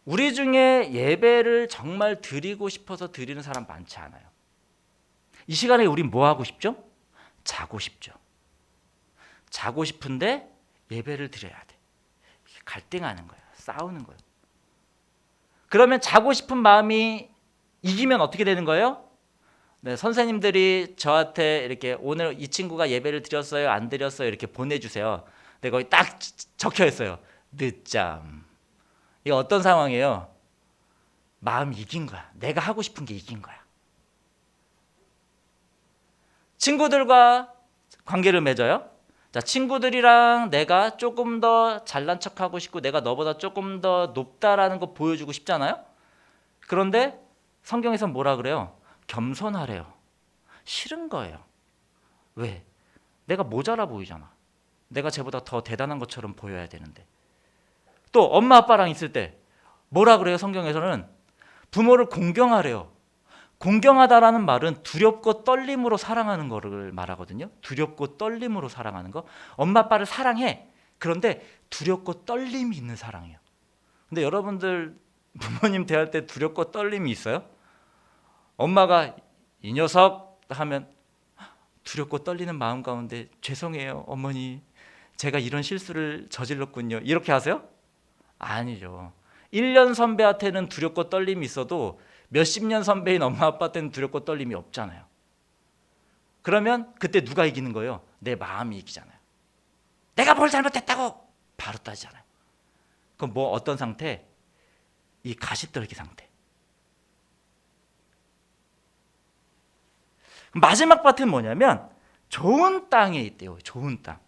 우리 중에 예배를 정말 드리고 싶어서 드리는 사람 많지 않아요. 이 시간에 우린 뭐 하고 싶죠? 자고 싶죠. 자고 싶은데 예배를 드려야 돼. 갈등하는 거예요. 싸우는 거예요. 그러면 자고 싶은 마음이 이기면 어떻게 되는 거예요? 네, 선생님들이 저한테 이렇게 오늘 이 친구가 예배를 드렸어요, 안 드렸어요 이렇게 보내주세요. 근데 거기 딱 적혀 있어요. 늦잠. 이게 어떤 상황이에요? 마음이 이긴 거야. 내가 하고 싶은 게 이긴 거야. 친구들과 관계를 맺어요. 자, 친구들이랑 내가 조금 더 잘난 척하고 싶고 내가 너보다 조금 더 높다라는 거 보여주고 싶잖아요. 그런데 성경에서 뭐라 그래요? 겸손하래요. 싫은 거예요. 왜? 내가 모자라 보이잖아. 내가 쟤보다 더 대단한 것처럼 보여야 되는데. 또 엄마 아빠랑 있을 때 뭐라 그래요? 성경에서는 부모를 공경하래요. 공경하다라는 말은 두렵고 떨림으로 사랑하는 거를 말하거든요. 두렵고 떨림으로 사랑하는 거. 엄마 아빠를 사랑해. 그런데 두렵고 떨림이 있는 사랑이에요. 근데 여러분들 부모님 대할 때 두렵고 떨림이 있어요? 엄마가 이 녀석 하면 두렵고 떨리는 마음 가운데 죄송해요 어머니, 제가 이런 실수를 저질렀군요 이렇게 하세요? 아니죠. 1년 선배한테는 두렵고 떨림이 있어도 몇십 년 선배인 엄마 아빠한테는 두렵고 떨림이 없잖아요. 그러면 그때 누가 이기는 거예요? 내 마음이 이기잖아요. 내가 뭘 잘못했다고 바로 따지잖아요. 그럼 뭐 어떤 상태? 이 가시떨기 상태. 마지막 밭은 뭐냐면 좋은 땅에 있대요. 좋은 땅.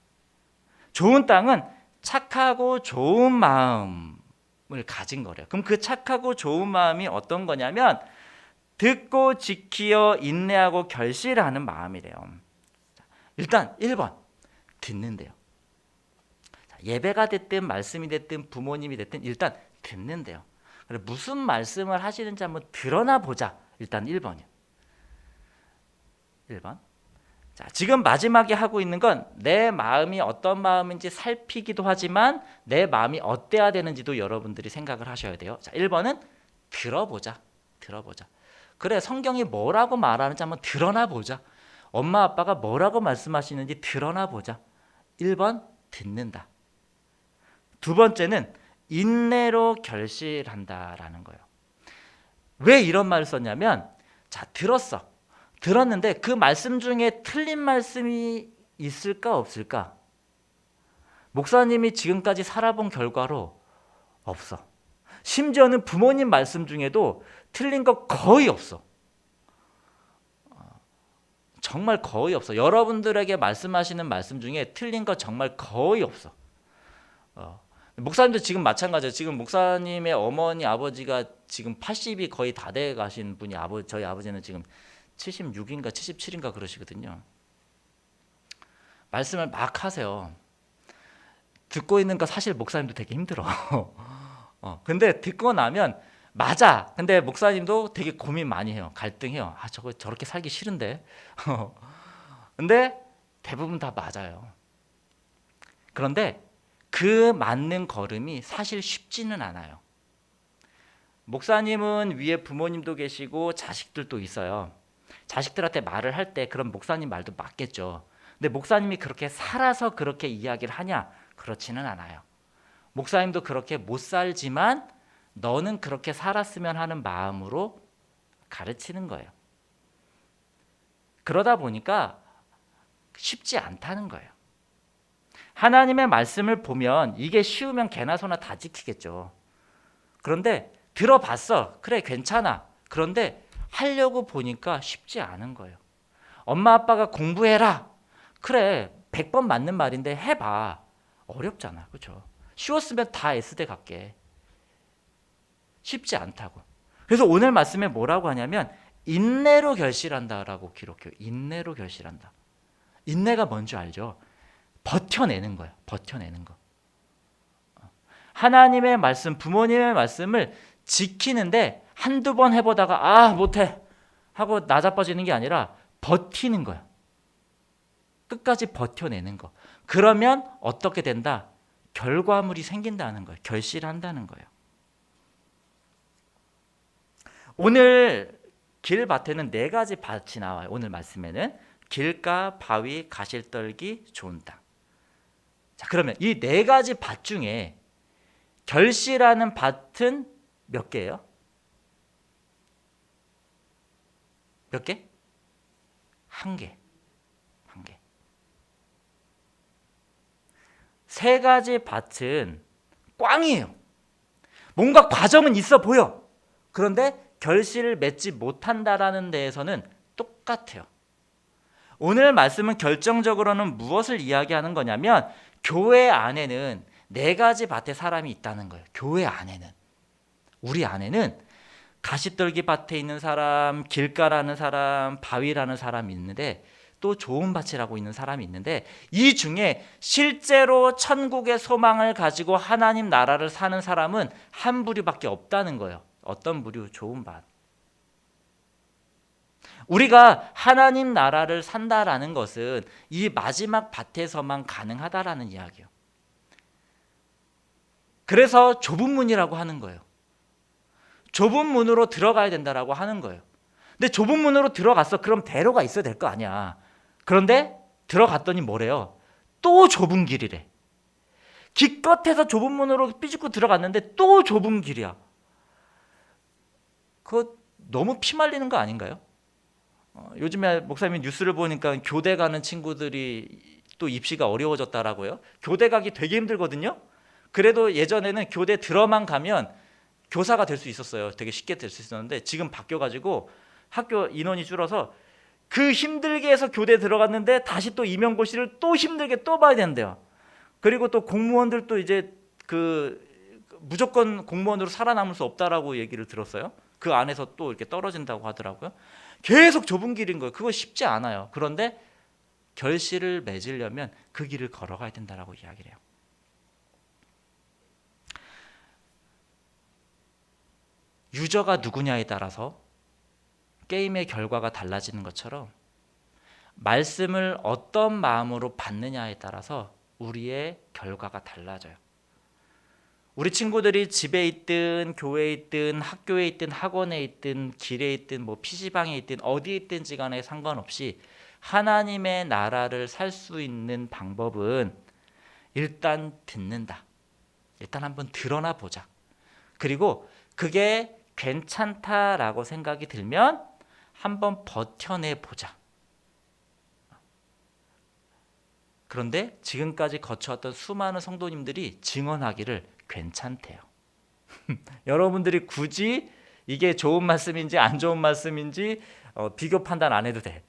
좋은 땅은 착하고 좋은 마음을 가진 거래요. 그럼 그 착하고 좋은 마음이 어떤 거냐면 듣고 지키어 인내하고 결실하는 마음이래요. 일단 1번 듣는데요. 예배가 됐든 말씀이 됐든 부모님이 됐든 일단 듣는데요. 무슨 말씀을 하시는지 한번 드러나 보자. 일단 1번이요. 1번. 자, 지금 마지막에 하고 있는 건 내 마음이 어떤 마음인지 살피기도 하지만 내 마음이 어때야 되는지도 여러분들이 생각을 하셔야 돼요. 자, 1번은 들어보자. 들어보자. 그래, 성경이 뭐라고 말하는지 한번 드러나 보자. 엄마 아빠가 뭐라고 말씀하시는지 드러나 보자. 1번 듣는다. 두 번째는 인내로 결실한다라는 거예요. 왜 이런 말을 썼냐면 자, 들었는데 그 말씀 중에 틀린 말씀이 있을까 없을까? 목사님이 지금까지 살아본 결과로 없어. 심지어는 부모님 말씀 중에도 틀린 거 거의 없어. 정말 거의 없어. 여러분들에게 말씀하시는 말씀 중에 틀린 거 정말 거의 없어. 목사님도 지금 마찬가지예요. 지금 목사님의 어머니 아버지가 지금 80이 거의 다 돼 가신 분이 저희 아버지는 지금 76인가 77인가 그러시거든요. 말씀을 막 하세요. 듣고 있는 거 사실 목사님도 되게 힘들어. 근데 듣고 나면 맞아. 근데 목사님도 되게 고민 많이 해요. 갈등해요. 아, 저거 저렇게 살기 싫은데. 근데 대부분 다 맞아요. 그런데 그 맞는 걸음이 사실 쉽지는 않아요. 목사님은 위에 부모님도 계시고 자식들도 있어요. 자식들한테 말을 할 때 그럼 목사님 말도 맞겠죠. 근데 목사님이 그렇게 살아서 그렇게 이야기를 하냐? 그렇지는 않아요. 목사님도 그렇게 못 살지만 너는 그렇게 살았으면 하는 마음으로 가르치는 거예요. 그러다 보니까 쉽지 않다는 거예요. 하나님의 말씀을 보면 이게 쉬우면 개나 소나 다 지키겠죠. 그런데 들어봤어. 그래, 괜찮아. 그런데 하려고 보니까 쉽지 않은 거예요. 엄마 아빠가 공부해라. 그래, 100번 맞는 말인데 해봐. 어렵잖아. 그렇죠? 쉬웠으면 다 S대 갈게. 쉽지 않다고. 그래서 오늘 말씀에 뭐라고 하냐면 인내로 결실한다라고 기록해요. 인내로 결실한다. 인내가 뭔지 알죠? 버텨내는 거예요. 버텨내는 거. 하나님의 말씀, 부모님의 말씀을 지키는데 한두 번 해보다가 못해 하고 나자빠지는 게 아니라 버티는 거야. 끝까지 버텨내는 거. 그러면 어떻게 된다? 결과물이 생긴다는 거예요. 결실한다는 거예요. 오늘 길밭에는 4가지 밭이 나와요. 오늘 말씀에는 길가, 바위, 가실떨기, 좋은 땅. 자, 그러면 이 4가지 밭 중에 결실하는 밭은 몇 개예요? 몇 개? 한 개. 한 개. 세 가지 밭은 꽝이에요. 뭔가 과정은 있어 보여. 그런데 결실을 맺지 못한다라는 데에서는 똑같아요. 오늘 말씀은 결정적으로는 무엇을 이야기하는 거냐면 교회 안에는 네 가지 밭의 사람이 있다는 거예요. 교회 안에는. 우리 안에는 가시떨기 밭에 있는 사람, 길가라는 사람, 바위라는 사람이 있는데 또 좋은 밭이라고 있는 사람이 있는데 이 중에 실제로 천국의 소망을 가지고 하나님 나라를 사는 사람은 한 부류밖에 없다는 거예요. 어떤 부류? 좋은 밭. 우리가 하나님 나라를 산다라는 것은 이 마지막 밭에서만 가능하다라는 이야기예요. 그래서 좁은 문이라고 하는 거예요. 좁은 문으로 들어가야 된다라고 하는 거예요. 근데 좁은 문으로 들어갔어. 그럼 대로가 있어야 될 거 아니야. 그런데 들어갔더니 뭐래요? 또 좁은 길이래. 기껏해서 좁은 문으로 삐죽고 들어갔는데 또 좁은 길이야. 그거 너무 피말리는 거 아닌가요? 요즘에 목사님 뉴스를 보니까 교대 가는 친구들이 또 입시가 어려워졌다라고요. 교대 가기 되게 힘들거든요. 그래도 예전에는 교대 들어만 가면 교사가 될 수 있었어요. 되게 쉽게 될 수 있었는데 지금 바뀌어가지고 학교 인원이 줄어서 그 힘들게 해서 교대 들어갔는데 다시 또 임용고시를 또 힘들게 또 봐야 된대요. 그리고 또 공무원들도 이제 그 무조건 공무원으로 살아남을 수 없다라고 얘기를 들었어요. 그 안에서 또 이렇게 떨어진다고 하더라고요. 계속 좁은 길인 거예요. 그거 쉽지 않아요. 그런데 결실을 맺으려면 그 길을 걸어가야 된다라고 이야기를 해요. 유저가 누구냐에 따라서 게임의 결과가 달라지는 것처럼 말씀을 어떤 마음으로 받느냐에 따라서 우리의 결과가 달라져요. 우리 친구들이 집에 있든 교회에 있든 학교에 있든 학원에 있든 길에 있든 뭐 PC방에 있든 어디에 있든지 간에 상관없이 하나님의 나라를 살 수 있는 방법은 일단 듣는다. 일단 한번 드러나 보자. 그리고 그게 괜찮다라고 생각이 들면 한번 버텨내 보자. 그런데 지금까지 거쳐왔던 수많은 성도님들이 증언하기를 괜찮대요. 여러분들이 굳이 이게 좋은 말씀인지 안 좋은 말씀인지 비교 판단 안 해도 돼.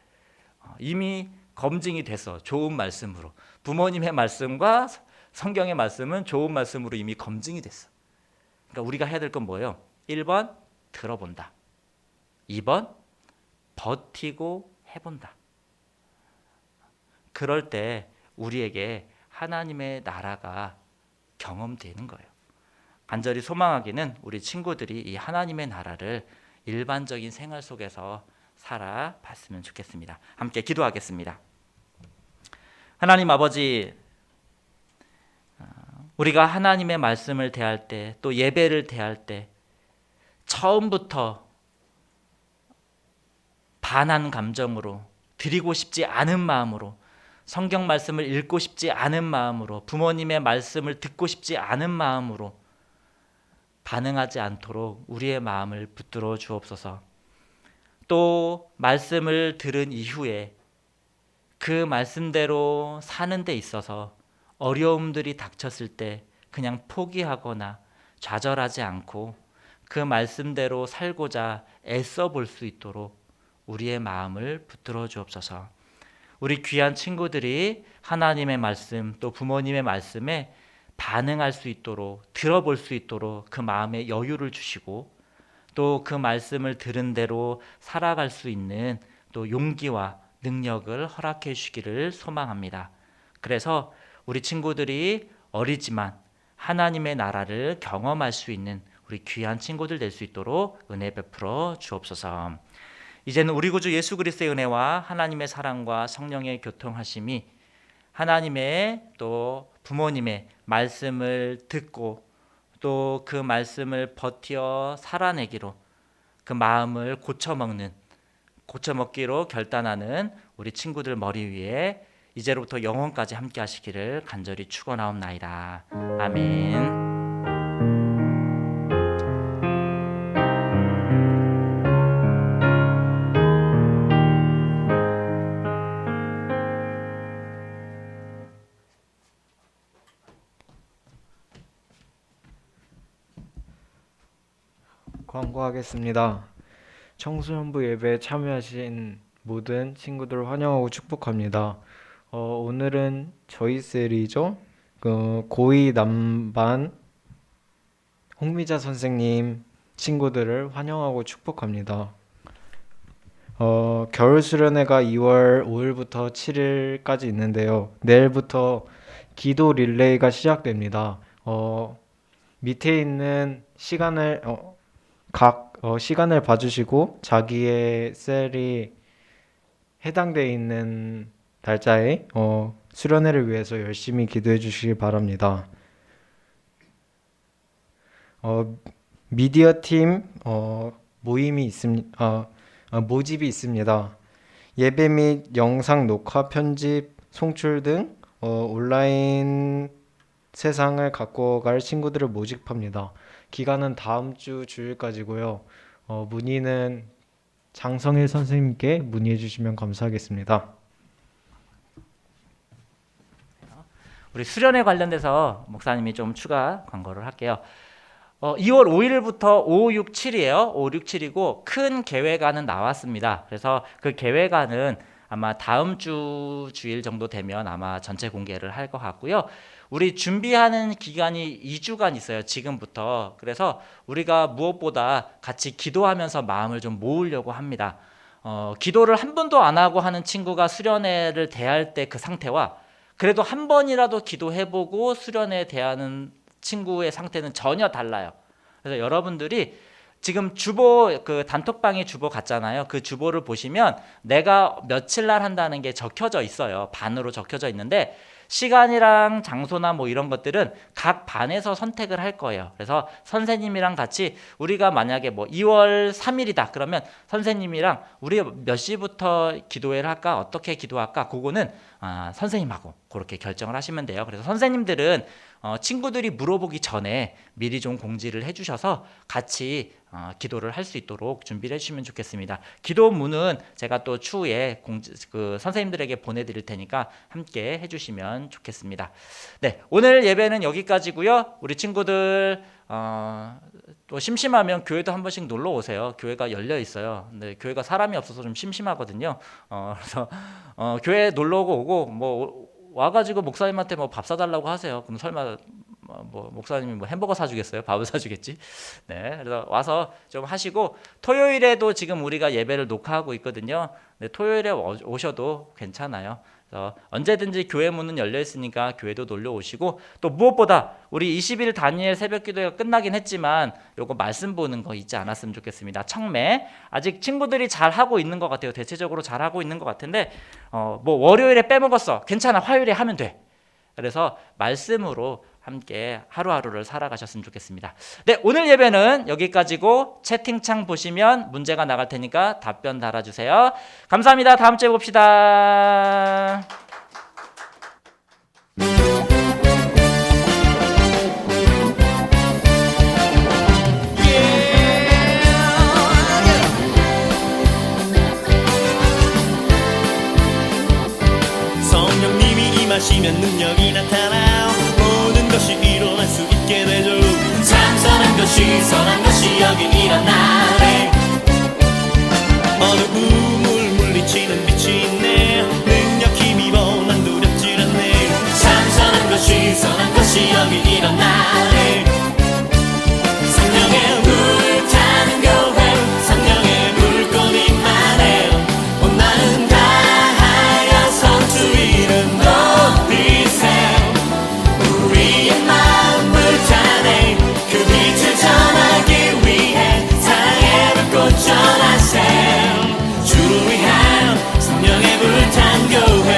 이미 검증이 됐어. 좋은 말씀으로. 부모님의 말씀과 성경의 말씀은 좋은 말씀으로 이미 검증이 됐어. 그러니까 우리가 해야 될 건 뭐예요? 1번 들어본다. 2번 버티고 해본다. 그럴 때 우리에게 하나님의 나라가 경험되는 거예요. 간절히 소망하기는 우리 친구들이 이 하나님의 나라를 일반적인 생활 속에서 살아봤으면 좋겠습니다. 함께 기도하겠습니다. 하나님 아버지, 우리가 하나님의 말씀을 대할 때 또 예배를 대할 때 처음부터 반한 감정으로 드리고 싶지 않은 마음으로 성경 말씀을 읽고 싶지 않은 마음으로 부모님의 말씀을 듣고 싶지 않은 마음으로 반응하지 않도록 우리의 마음을 붙들어 주옵소서. 또 말씀을 들은 이후에 그 말씀대로 사는 데 있어서 어려움들이 닥쳤을 때 그냥 포기하거나 좌절하지 않고 그 말씀대로 살고자 애써 볼 수 있도록 우리의 마음을 붙들어 주옵소서. 우리 귀한 친구들이 하나님의 말씀 또 부모님의 말씀에 반응할 수 있도록 들어볼 수 있도록 그 마음에 여유를 주시고 또 그 말씀을 들은 대로 살아갈 수 있는 또 용기와 능력을 허락해 주시기를 소망합니다. 그래서 우리 친구들이 어리지만 하나님의 나라를 경험할 수 있는 우리 귀한 친구들 될 수 있도록 은혜 베풀어 주옵소서. 이제는 우리 구주 예수 그리스도의 은혜와 하나님의 사랑과 성령의 교통하심이 하나님의 또 부모님의 말씀을 듣고 또 그 말씀을 버티어 살아내기로 그 마음을 고쳐먹기로 결단하는 우리 친구들 머리 위에 이제로부터 영원까지 함께 하시기를 간절히 축원하옵나이다. 아멘. 광고하겠습니다. 청소년부 예배에 참여하신 모든 친구들을 환영하고 축복합니다. 오늘은 저희 셀이죠. 고2 남반 홍미자 선생님 친구들을 환영하고 축복합니다. 겨울 수련회가 2월 5일부터 7일까지 있는데요. 내일부터 기도 릴레이가 시작됩니다. 밑에 있는 시간을 시간을 봐주시고 자기의 셀이 해당되어 있는 날짜에 수련회를 위해서 열심히 기도해 주시기 바랍니다. 미디어 팀 모임이 있습니다. 모집이 있습니다. 예배 및 영상 녹화, 편집, 송출 등 온라인 세상을 갖고 갈 친구들을 모집합니다. 기간은 다음 주 주일까지고요. 문의는 장성일 선생님께 문의해 주시면 감사하겠습니다. 우리 수련회 관련돼서 목사님이 좀 추가 광고를 할게요. 2월 5일부터 5, 6, 7이에요. 5, 6, 7이고 큰 계획안은 나왔습니다. 그래서 그 계획안은 아마 다음 주 주일 정도 되면 아마 전체 공개를 할 것 같고요. 우리 준비하는 기간이 2주간 있어요. 지금부터. 그래서 우리가 무엇보다 같이 기도하면서 마음을 좀 모으려고 합니다. 기도를 한 번도 안 하고 하는 친구가 수련회를 대할 때 그 상태와 그래도 한 번이라도 기도해보고 수련회 대하는 친구의 상태는 전혀 달라요. 그래서 여러분들이 지금 주보 그 단톡방에 주보 갔잖아요. 그 주보를 보시면 내가 며칠 날 한다는 게 적혀져 있어요. 반으로 적혀져 있는데 시간이랑 장소나 뭐 이런 것들은 각 반에서 선택을 할 거예요. 그래서 선생님이랑 같이 우리가 만약에 뭐 2월 3일이다 그러면 선생님이랑 우리 몇 시부터 기도회를 할까 어떻게 기도할까 그거는 선생님하고 그렇게 결정을 하시면 돼요. 그래서 선생님들은 친구들이 물어보기 전에 미리 좀 공지를 해주셔서 같이 기도를 할 수 있도록 준비를 해주시면 좋겠습니다. 기도문은 제가 또 추후에 선생님들에게 보내드릴 테니까 함께 해주시면 좋겠습니다. 네, 오늘 예배는 여기까지고요. 우리 친구들 또 심심하면 교회도 한 번씩 놀러 오세요. 교회가 열려 있어요. 근데 교회가 사람이 없어서 좀 심심하거든요. 그래서 교회 놀러 오고 뭐 와가지고 목사님한테 뭐 밥 사달라고 하세요. 그럼 설마 뭐 목사님이 뭐 햄버거 사주겠어요? 밥을 사주겠지? 네, 그래서 와서 좀 하시고 토요일에도 지금 우리가 예배를 녹화하고 있거든요. 네, 토요일에 오셔도 괜찮아요. 그래서 언제든지 교회 문은 열려 있으니까 교회도 놀러 오시고 또 무엇보다 우리 20일 단위의 새벽 기도가 끝나긴 했지만 요거 말씀 보는 거 잊지 않았으면 좋겠습니다. 청매 아직 친구들이 잘 하고 있는 것 같아요. 대체적으로 잘 하고 있는 것 같은데 뭐 월요일에 빼먹었어. 괜찮아. 화요일에 하면 돼. 그래서 말씀으로 함께 하루하루를 살아가셨으면 좋겠습니다. 네, 오늘 예배는 여기까지고 채팅창 보시면 문제가 나갈 테니까 답변 달아주세요. 감사합니다. 다음 주에 봅시다. 성령님이 임하시면 능력이 나타나요. 모든 것이 일어날 수 있게 되죠. 참선한 것이 선한 것이 여기 일어나네. 어두움을 물리치는 빛이 있네. 능력 힘입어 난 두렵질 않네. 참선한 것이 선한 것이 여기 일어나네. 성령의 불타는 교회 성령의 불꽃임만해. 온 마음 다하여서 주 이름 높이세. 우리의 마음 불타네. 그 빛을 전하기 위해 사랑의 불꽃 전하세. 주를 위한 성령의 불탄 교회.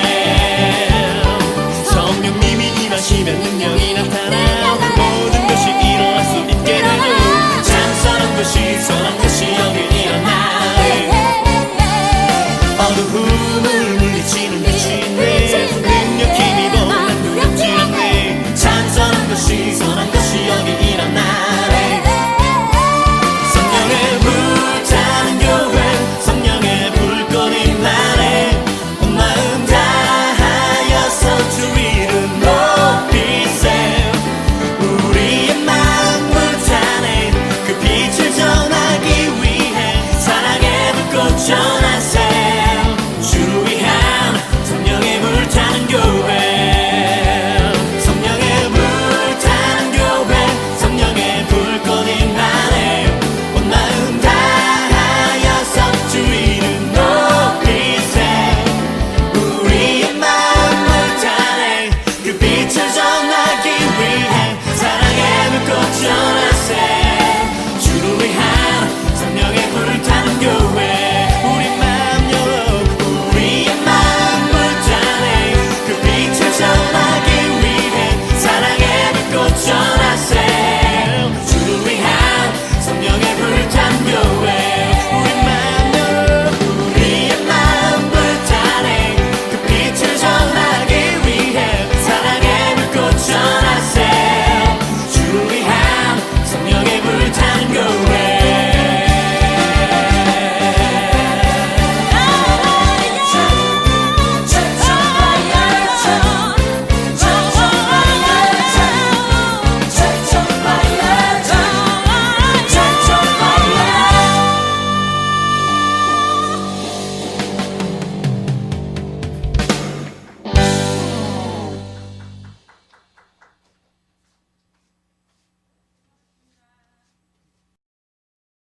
성령님이 임하시면 능력이 나타나요. 모든 것이 일어날 수 있게 되죠. 참선한 것이 선한 것이 여기 일어나네. 어두움을 물리치는